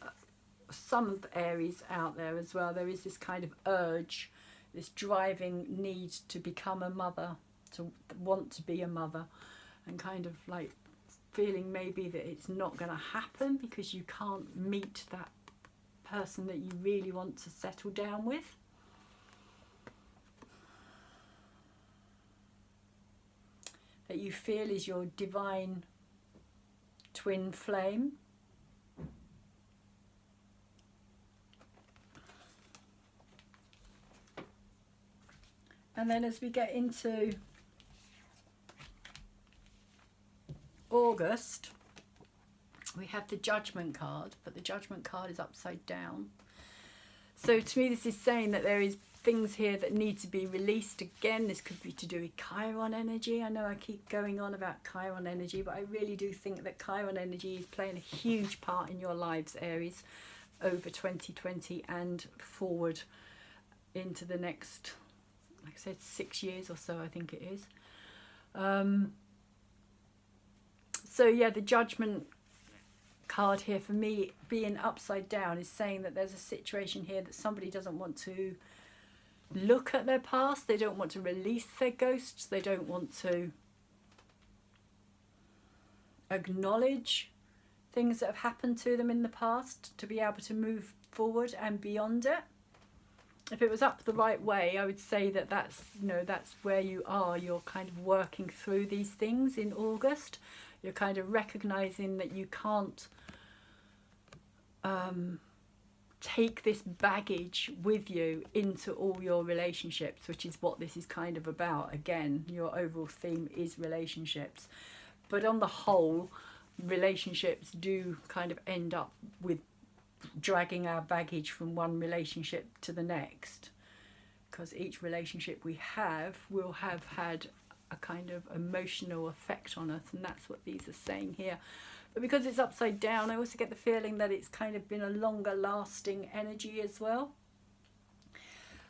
some Aries out there as well, there is this kind of urge, this driving need to become a mother, to want to be a mother, and kind of like feeling maybe that it's not going to happen because you can't meet that person that you really want to settle down with. That you feel is your divine twin flame. And then as we get into August, we have the Judgment card, but the Judgment card is upside down. So to me this is saying that there is things here that need to be released. Again, this could be to do with Chiron energy. I know I keep going on about Chiron energy, but I really do think that Chiron energy is playing a huge part in your lives, Aries, over 2020 and forward into the next, like I said, 6 years or so, I think it is. So yeah, the Judgment card here for me being upside down is saying that there's a situation here that somebody doesn't want to look at their past, they don't want to release their ghosts, they don't want to acknowledge things that have happened to them in the past to be able to move forward and beyond it. If it was up the right way, I would say that that's, you know, that's where you are. You're kind of working through these things in August. You're kind of recognizing that you can't take this baggage with you into all your relationships, which is what this is kind of about. Again, your overall theme is relationships. But on the whole, relationships do kind of end up with dragging our baggage from one relationship to the next, because each relationship we have will have had a kind of emotional effect on us, and that's what these are saying here. But because it's upside down, I also get the feeling that it's kind of been a longer lasting energy as well,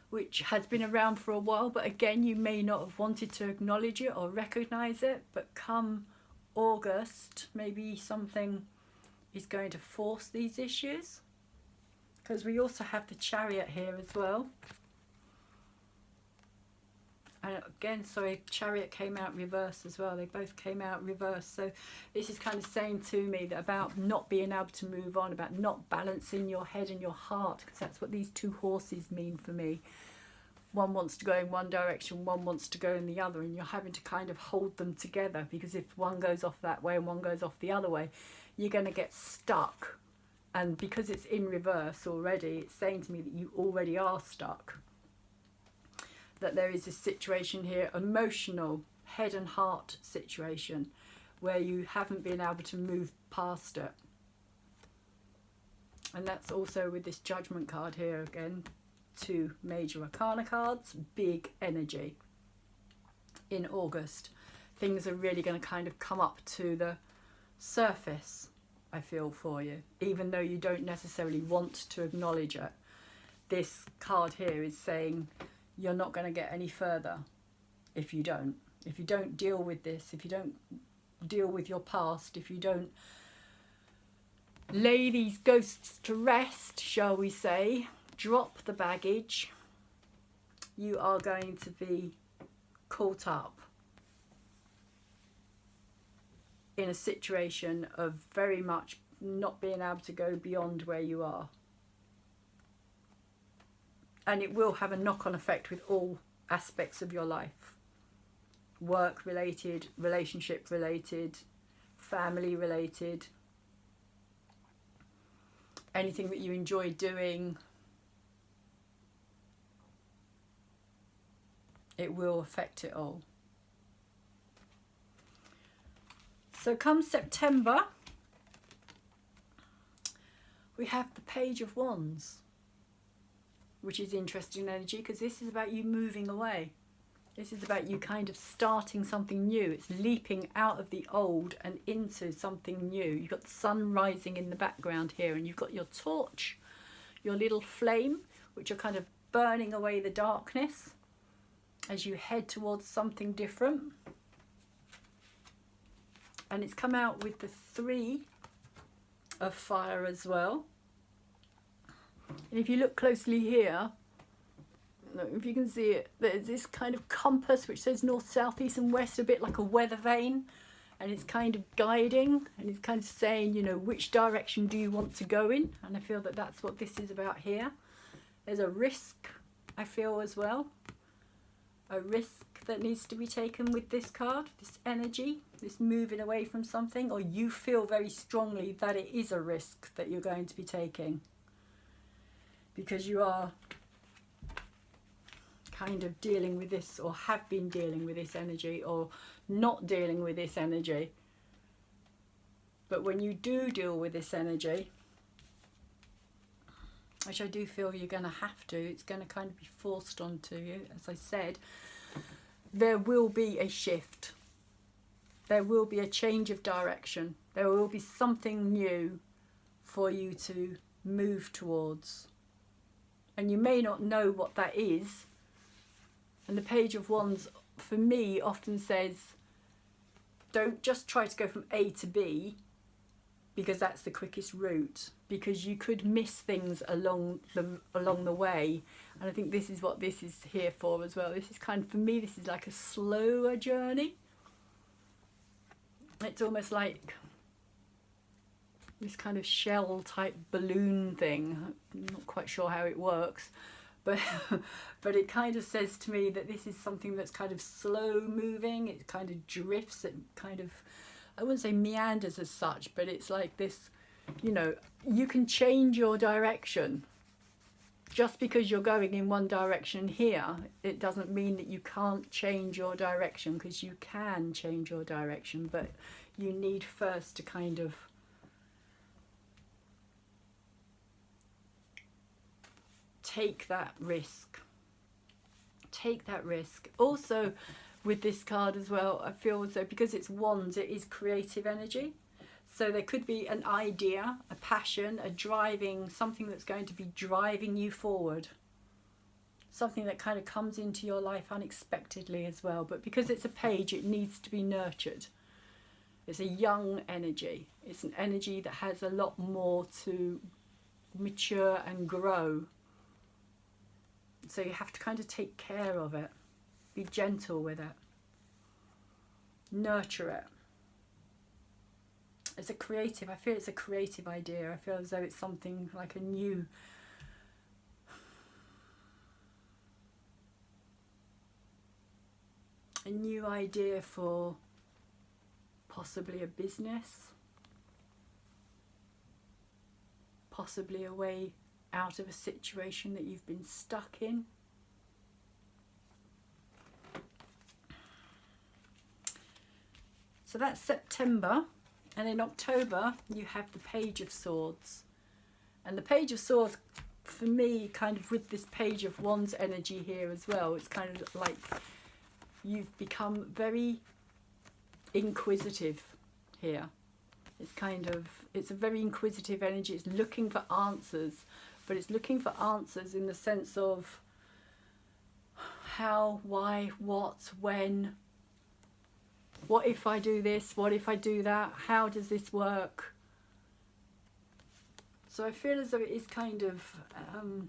which has been around for a while, but again, you may not have wanted to acknowledge it or recognize it, but come August, maybe something is going to force these issues, because we also have the Chariot here as well. And again, sorry, Chariot came out reverse as well. They both came out reverse. So this is kind of saying to me that about not being able to move on, about not balancing your head and your heart, because that's what these two horses mean for me. One wants to go in one direction, one wants to go in the other, and you're having to kind of hold them together, because if one goes off that way and one goes off the other way, you're going to get stuck. And because it's in reverse already, it's saying to me that you already are stuck. That there is this situation here, emotional head and heart situation, where you haven't been able to move past it. And that's also with this Judgment card here again. 2 major arcana cards, big energy. In August, things are really going to kind of come up to the surface, I feel, for you, even though you don't necessarily want to acknowledge it. This card here is saying you're not going to get any further if you don't deal with this, if you don't deal with your past, if you don't lay these ghosts to rest, shall we say, drop the baggage, you are going to be caught up in a situation of very much not being able to go beyond where you are. And it will have a knock-on effect with all aspects of your life. Work related, relationship related, family related, anything that you enjoy doing. It will affect it all. So come September, we have the Page of Wands, which is interesting energy because this is about you moving away. This is about you kind of starting something new. It's leaping out of the old and into something new. You've got the sun rising in the background here, and you've got your torch, your little flame, which are kind of burning away the darkness as you head towards something different. And it's come out with the 3 of fire as well. And if you look closely here, if you can see it, there's this kind of compass which says north, south, east and west, a bit like a weather vane, and it's kind of guiding, and it's kind of saying, you know, which direction do you want to go in. And I feel that that's what this is about here. There's a risk, I feel, as well, a risk that needs to be taken with this card, this energy, this moving away from something, or you feel very strongly that it is a risk that you're going to be taking because you are kind of dealing with this, or have been dealing with this energy, or not dealing with this energy. But when you do deal with this energy, which I do feel you're going to have to, it's going to kind of be forced onto you, as I said, there will be a shift. There will be a change of direction. There will be something new for you to move towards. And you may not know what that is. And the Page of Wands, for me, often says, don't just try to go from A to B, because that's the quickest route, because you could miss things along the way. And I think this is what this is here for as well. This is kind of, for me, this is like a slower journey. It's almost like this kind of shell type balloon thing. I'm not quite sure how it works. But it kind of says to me that this is something that's kind of slow moving. It kind of drifts. It kind of, I wouldn't say meanders as such, but it's like this, you know, you can change your direction. Just because you're going in one direction here, it doesn't mean that you can't change your direction, because you can change your direction, but you need first to kind of take that risk. Take that risk. Also, with this card as well, I feel as though because it's wands, it is creative energy. So there could be an idea, a passion, a driving, something that's going to be driving you forward. Something that kind of comes into your life unexpectedly as well. But because it's a page, it needs to be nurtured. It's a young energy. It's an energy that has a lot more to mature and grow. So you have to kind of take care of it. Be gentle with it. Nurture it. It's a creative, I feel it's a creative idea. I feel as though it's something like a new idea for possibly a business, possibly a way out of a situation that you've been stuck in. So that's September. And in October, you have the Page of Swords. And the Page of Swords, for me, kind of with this Page of Wands energy here as well, it's kind of like you've become very inquisitive here. It's kind of, it's a very inquisitive energy. It's looking for answers, but it's looking for answers in the sense of how, why, what, when. What if I do this? What if I do that? How does this work? So I feel as though it is kind of,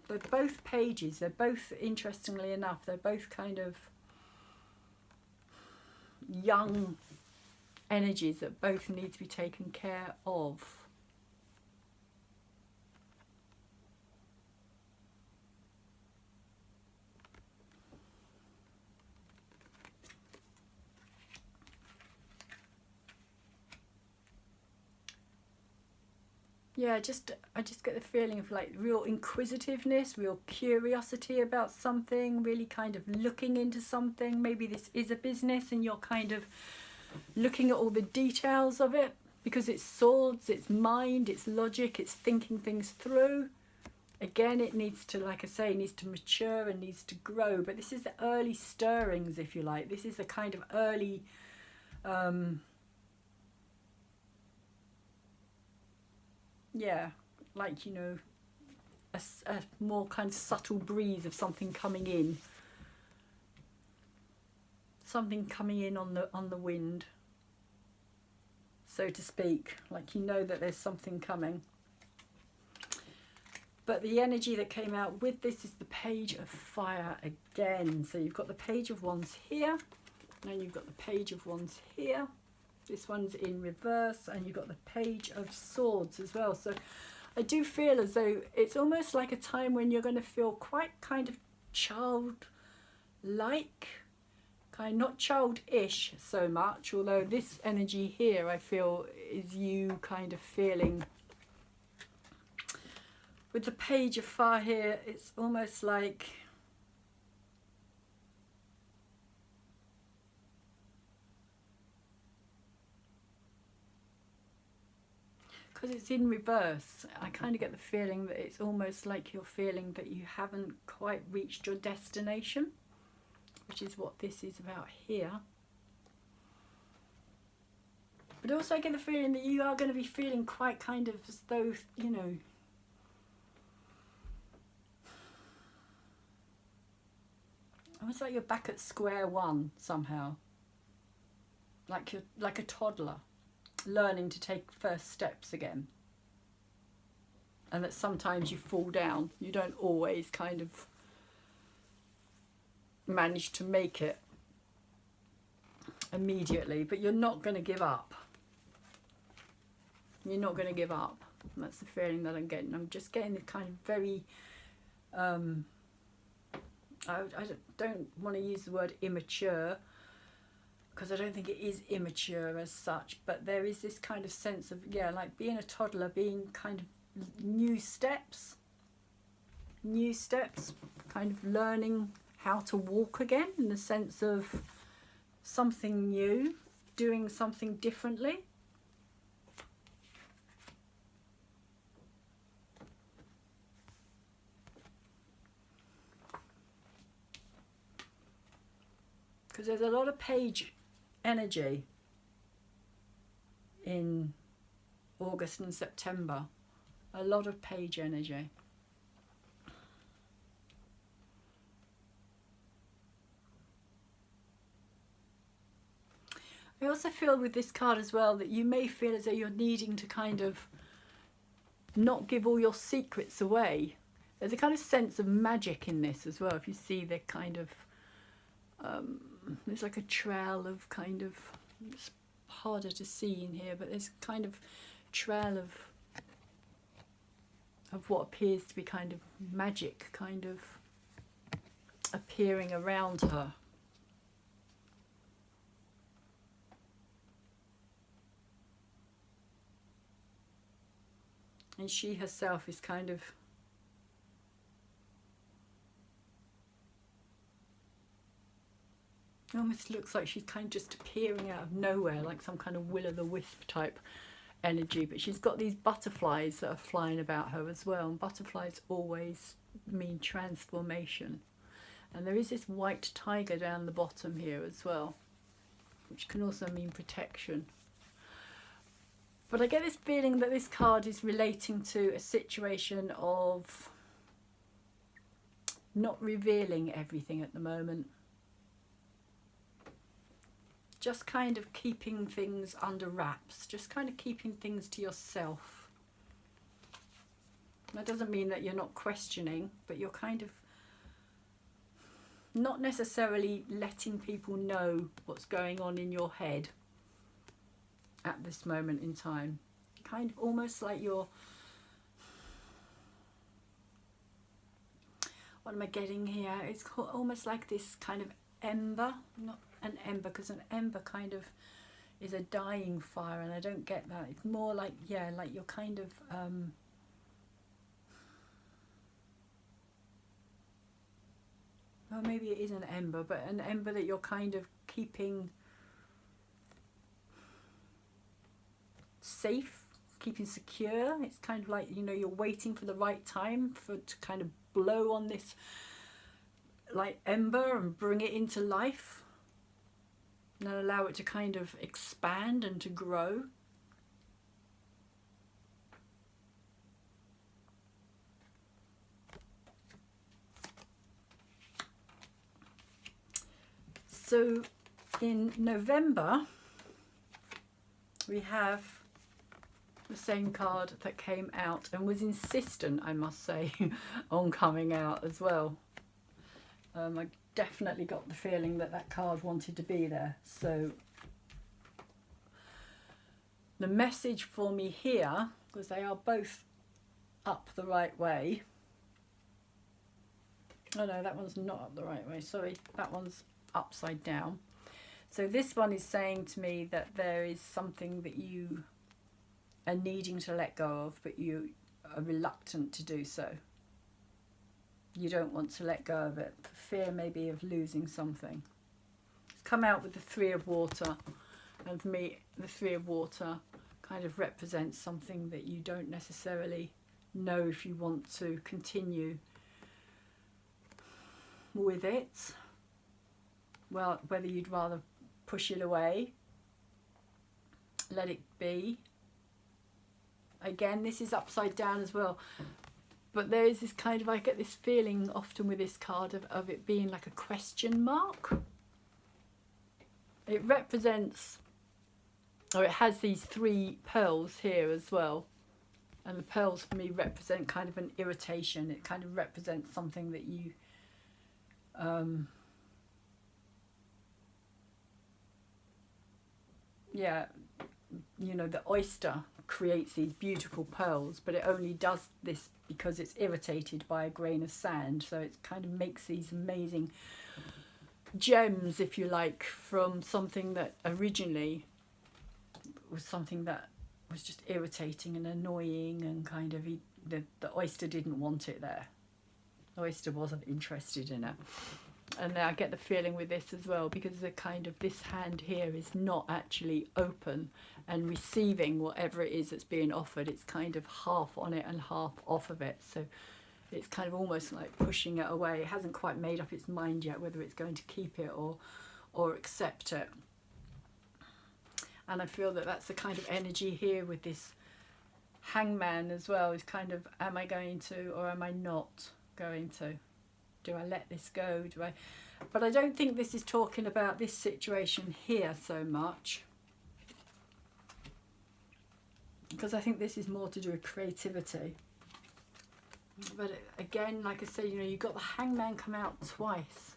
they're both pages. They're both, interestingly enough, they're both kind of young energies that both need to be taken care of. Yeah, I just get the feeling of like real inquisitiveness, real curiosity about something, really kind of looking into something. Maybe this is a business and you're kind of looking at all the details of it, because it's swords, it's mind, it's logic, it's thinking things through. Again, it needs to, like I say, needs to mature and needs to grow. But this is the early stirrings, if you like. This is the kind of early yeah, like, you know, a more kind of subtle breeze of something coming in. Something coming in on the wind, so to speak. Like, you know that there's something coming. But the energy that came out with this is the Page of Fire again. So you've got the Page of Wands here, and you've got the Page of Wands here. This one's in reverse, and you've got the Page of Swords as well. So I do feel as though it's almost like a time when you're going to feel quite kind of childlike, kind, not childish so much, although this energy here I feel is you kind of feeling. With the Page of Fire here, it's almost like because it's in reverse, I kind of get the feeling that it's almost like you're feeling that you haven't quite reached your destination, which is what this is about here. But also I get the feeling that you are going to be feeling quite kind of as though, you know, almost like you're back at square one somehow. Like you're like a toddler learning to take first steps again. And that sometimes you fall down. You don't always kind of manage to make it immediately, but you're not going to give up. You're not going to give up. And that's the feeling that I'm getting. I'm just getting the kind of very I don't want to use the word immature, because I don't think it is immature as such, but there is this kind of sense of, yeah, like being a toddler, being kind of new steps, kind of learning how to walk again, in the sense of something new, doing something differently. Because there's a lot of page energy in August and September. A lot of page energy. I also feel with this card as well that you may feel as though you're needing to kind of not give all your secrets away. There's a kind of sense of magic in this as well. If you see the kind of there's like a trail of kind of, it's harder to see in here, but there's kind of trail of what appears to be kind of magic kind of appearing around her. And she herself is kind of it almost looks like she's kind of just appearing out of nowhere, like some kind of will-o'-the-wisp type energy. But she's got these butterflies that are flying about her as well. And butterflies always mean transformation. And there is this white tiger down the bottom here as well, which can also mean protection. But I get this feeling that this card is relating to a situation of not revealing everything at the moment. Just kind of keeping things under wraps, just kind of keeping things to yourself. That doesn't mean that you're not questioning, but you're kind of not necessarily letting people know what's going on in your head at this moment in time. Kind of almost like you're, what am I getting here? It's almost like this kind of ember, not an ember, because an ember kind of is a dying fire, and I don't get that. It's more like, yeah, like you're kind of well, maybe it is an ember, but an ember that you're kind of keeping safe, keeping secure. It's kind of like, you know, you're waiting for the right time for to kind of blow on this like ember and bring it into life and allow it to kind of expand and to grow. So in November we have the same card that came out and was insistent, I must say, on coming out as well. I definitely got the feeling that that card wanted to be there. So the message for me here, because they are both up the right way. Oh no, that one's not up the right way, sorry, that one's upside down. So this one is saying to me that there is something that you are needing to let go of, but you are reluctant to do so. You don't want to let go of it, for fear maybe of losing something. It's come out with the Three of Water, and for me the Three of Water kind of represents something that you don't necessarily know if you want to continue with it. Well, whether you'd rather push it away, let it be. Again, this is upside down as well, but there is this kind of, I get this feeling often with this card of it being like a question mark. It represents, or it has these three pearls here as well, and the pearls for me represent kind of an irritation. It kind of represents something that you yeah, you know, the oyster creates these beautiful pearls, but it only does this because it's irritated by a grain of sand. So it kind of makes these amazing gems, if you like, from something that originally was something that was just irritating and annoying, and kind of the oyster didn't want it there. The oyster wasn't interested in it. And I get the feeling with this as well, because the kind of this hand here is not actually open and receiving whatever it is that's being offered. It's kind of half on it and half off of it. So it's kind of almost like pushing it away. It hasn't quite made up its mind yet whether it's going to keep it or accept it. And I feel that that's the kind of energy here with this hangman as well, is kind of, am I going to or am I not going to? Do I let this go? Do I? But I don't think this is talking about this situation here so much, because I think this is more to do with creativity. But again, like I say, you know, you've got the hangman come out twice.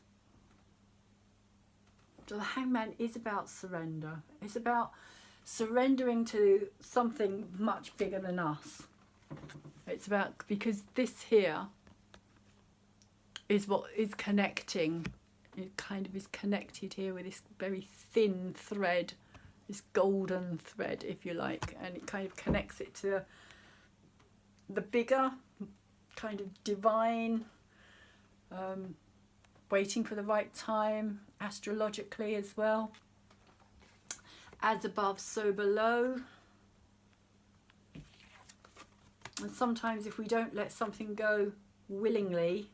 So the hangman is about surrender. It's about surrendering to something much bigger than us. It's about, because this here is what is connecting. It kind of is connected here with this very thin thread, this golden thread, if you like, and it kind of connects it to the bigger kind of divine, waiting for the right time, astrologically as well. As above, so below. And sometimes if we don't let something go willingly,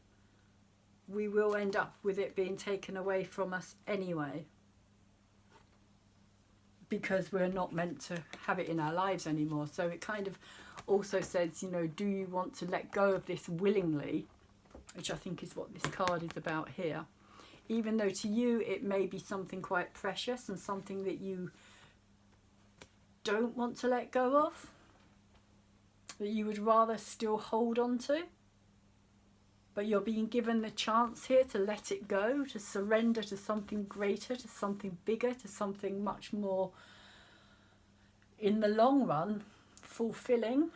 we will end up with it being taken away from us anyway, because we're not meant to have it in our lives anymore. So it kind of also says, you know, do you want to let go of this willingly, which I think is what this card is about here, even though to you it may be something quite precious and something that you don't want to let go of, that you would rather still hold on to. But you're being given the chance here to let it go, to surrender to something greater, to something bigger, to something much more, in the long run, fulfilling.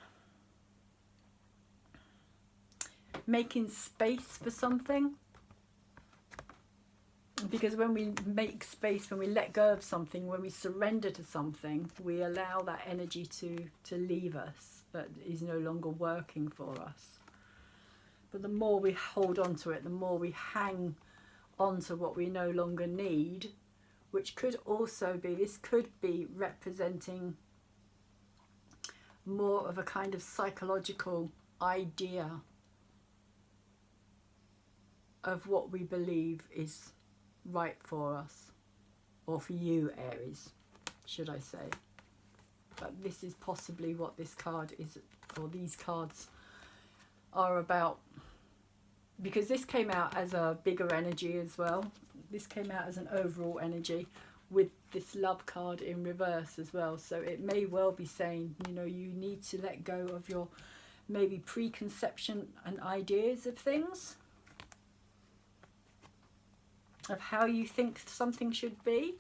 Making space for something. Because when we make space, when we let go of something, when we surrender to something, we allow that energy to leave us, that is no longer working for us. But the more we hold on to it, the more we hang on to what we no longer need, which could also be, this could be representing more of a kind of psychological idea of what we believe is right for us, or for you, Aries, should I say. But this is possibly what this card is, or these cards are about, because this came out as a bigger energy as well. This came out as an overall energy with this love card in reverse as well. So it may well be saying, you know, you need to let go of your maybe preconception and ideas of things, of how you think something should be.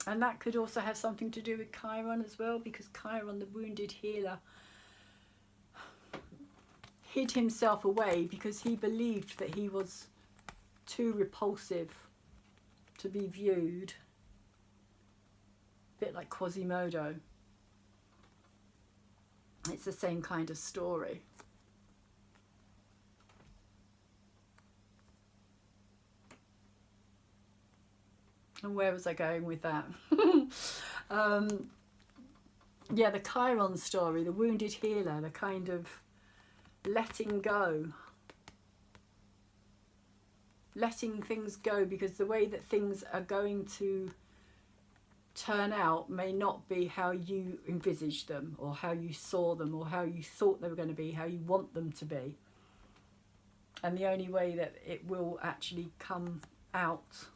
And that could also have something to do with Chiron as well, because Chiron, the wounded healer, hid himself away because he believed that he was too repulsive to be viewed. A bit like Quasimodo. It's the same kind of story. And where was I going with that? Yeah, the Chiron story, the wounded healer, the kind of letting go. Letting things go, because the way that things are going to turn out may not be how you envisaged them, or how you saw them, or how you thought they were going to be, how you want them to be. And the only way that it will actually come out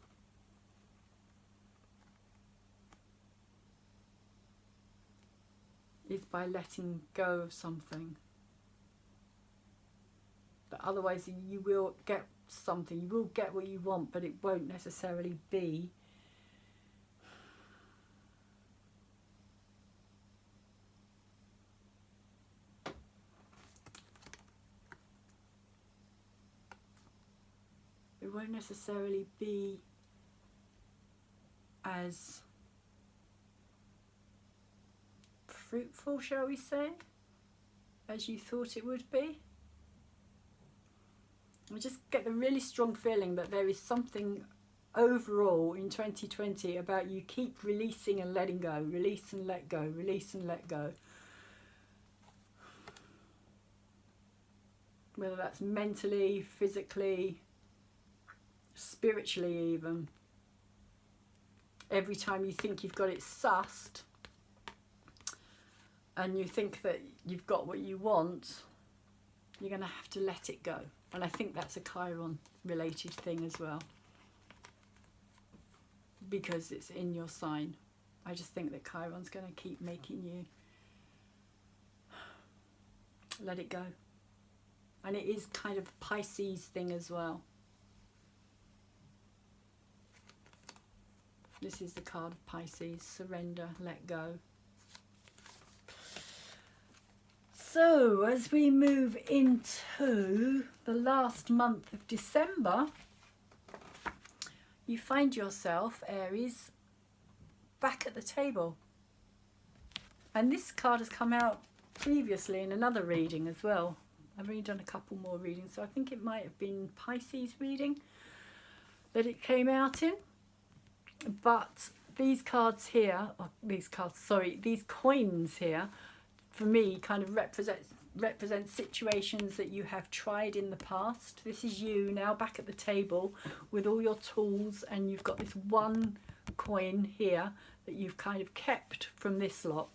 is by letting go of something. But otherwise you will get something, you will get what you want, but it won't necessarily be as fruitful, shall we say, as you thought it would be. I just get the really strong feeling that there is something overall in 2020 about you keep releasing and letting go, release and let go, release and let go. Whether that's mentally, physically, spiritually even. Every time you think you've got it sussed and you think that you've got what you want, you're going to have to let it go. And I think that's a Chiron related thing as well, because it's in your sign. I just think that Chiron's going to keep making you let it go. And it is kind of Pisces thing as well. This is the card of Pisces, surrender, let go. So as we move into the last month of December, you find yourself, Aries, back at the table. And this card has come out previously in another reading as well. I've only done a couple more readings, so I think it might have been Pisces reading that it came out in. But these cards here, these coins here, for me, kind of represent situations that you have tried in the past. This is you now back at the table with all your tools, and you've got this one coin here that you've kind of kept from this lot.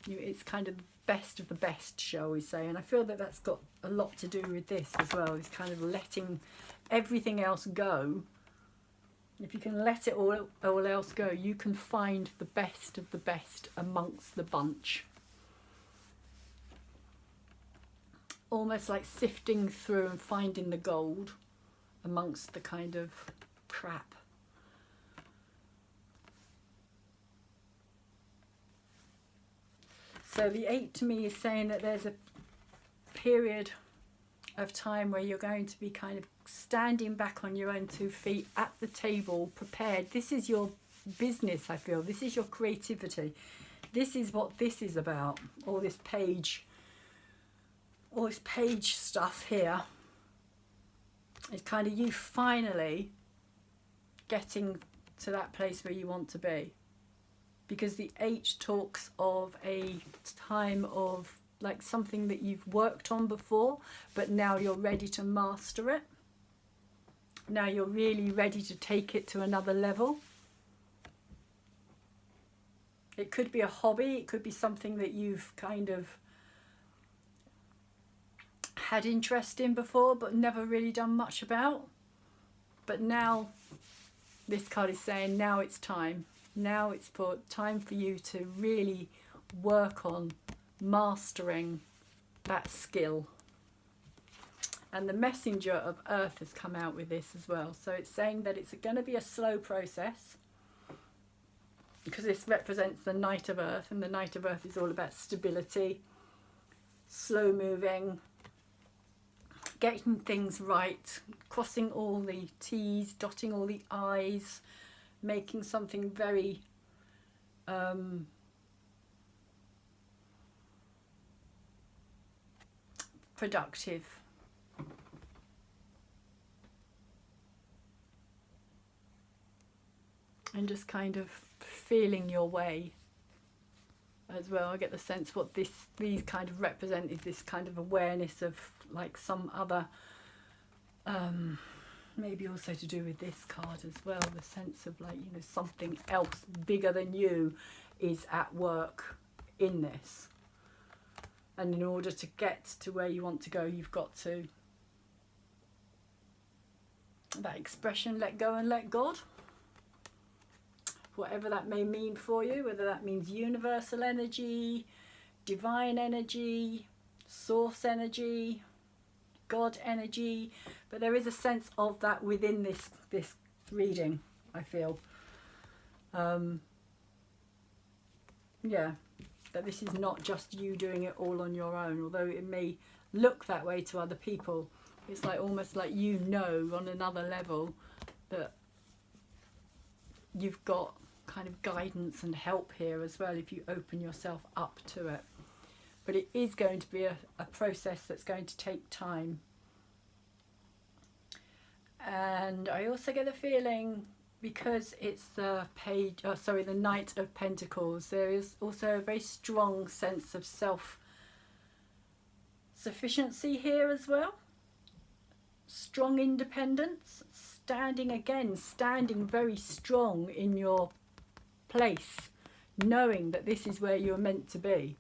It's kind of the best of the best, shall we say, and I feel that that's got a lot to do with this as well. It's kind of letting everything else go. If you can let it all else go, you can find the best of the best amongst the bunch. Almost like sifting through and finding the gold amongst the kind of crap. So the 8 to me is saying that there's a period of time where you're going to be kind of standing back on your own 2 feet at the table, prepared. This is your business, I feel. This is your creativity. This is what this is about. All this page stuff here. It's kind of you finally getting to that place where you want to be. because the 8 talks of a time of like something that you've worked on before, but now you're ready to master it. Now you're really ready to take it to another level. It could be a hobby, it could be something that you've kind of had interest in before but never really done much about. But now this card is saying now it's time. Now it's time for you to really work on mastering that skill. And the messenger of earth has come out with this as well. So it's saying that it's going to be a slow process, because this represents the Knight of Earth, and the Knight of Earth is all about stability, slow moving, getting things right, crossing all the T's, dotting all the I's, making something very productive. And just kind of feeling your way as well. I get the sense what these kind of represent is this kind of awareness of like some other, maybe also to do with this card as well, the sense of like, you know, something else bigger than you is at work in this. And in order to get to where you want to go, you've got to, that expression, let go and let God. Whatever that may mean for you, whether that means universal energy, divine energy, source energy, God energy, but there is a sense of that within this reading, I feel. Yeah, that this is not just you doing it all on your own, although it may look that way to other people. It's like almost like you know on another level that you've got kind of guidance and help here as well if you open yourself up to it. But it is going to be a process that's going to take time. And I also get the feeling, because it's the the Knight of Pentacles, there is also a very strong sense of self-sufficiency here as well. Strong independence, standing very strong in your place, knowing that this is where you're meant to be,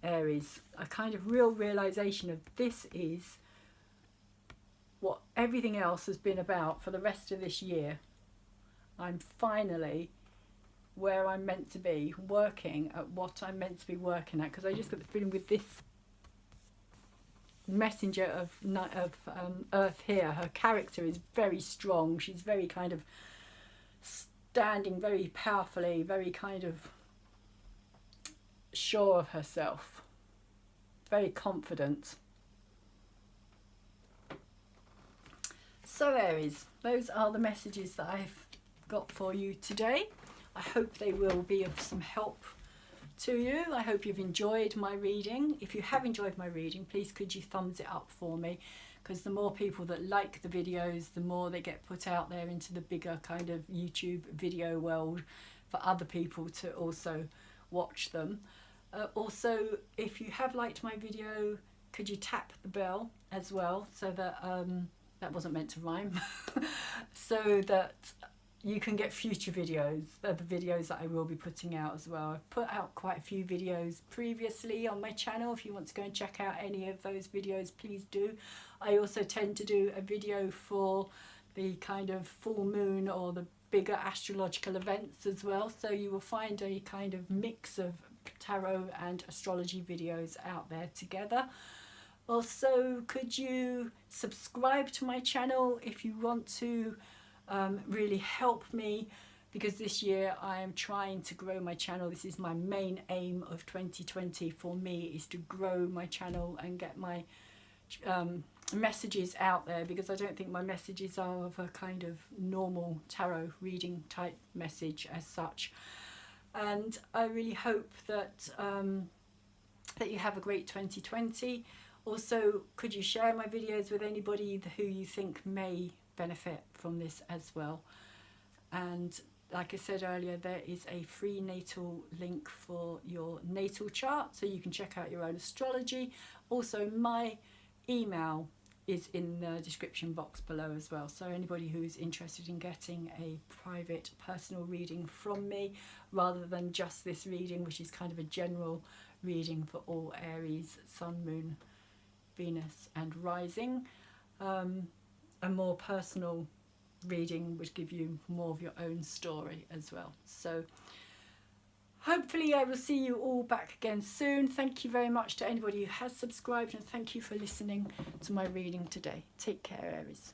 Aries. A kind of real realization of this is what everything else has been about for the rest of this year. I'm finally where I'm meant to be, working at what I'm meant to be working at, because I just got the feeling with this messenger of Earth here, her character is very strong. She's very kind of standing very powerfully, very kind of sure of herself, very confident. So Aries, those are the messages that I've got for you today. I hope they will be of some help to you. I hope you've enjoyed my reading. If you have enjoyed my reading, please could you thumbs it up for me, because the more people that like the videos, the more they get put out there into the bigger kind of YouTube video world for other people to also watch them. Also, if you have liked my video, could you tap the bell as well, so that that wasn't meant to rhyme, so that you can get future videos, the videos that I will be putting out as well. I've put out quite a few videos previously on my channel. If you want to go and check out any of those videos, please do. I also tend to do a video for the kind of full moon or the bigger astrological events as well. So you will find a kind of mix of tarot and astrology videos out there together. Also, could you subscribe to my channel if you want to really help me, because this year I am trying to grow my channel. This is my main aim of 2020 for me, is to grow my channel and get my messages out there, because I don't think my messages are of a kind of normal tarot reading type message as such. And I really hope that that you have a great 2020. Also, could you share my videos with anybody who you think may benefit from this as well? And like I said earlier, there is a free natal link for your natal chart, so you can check out your own astrology. Also, my email is in the description box below as well, so anybody who's interested in getting a private personal reading from me, rather than just this reading, which is kind of a general reading for all Aries, Sun, Moon, Venus and Rising, a more personal reading would give you more of your own story as well. So hopefully I will see you all back again soon. Thank you very much to anybody who has subscribed, and thank you for listening to my reading today. Take care, Aries.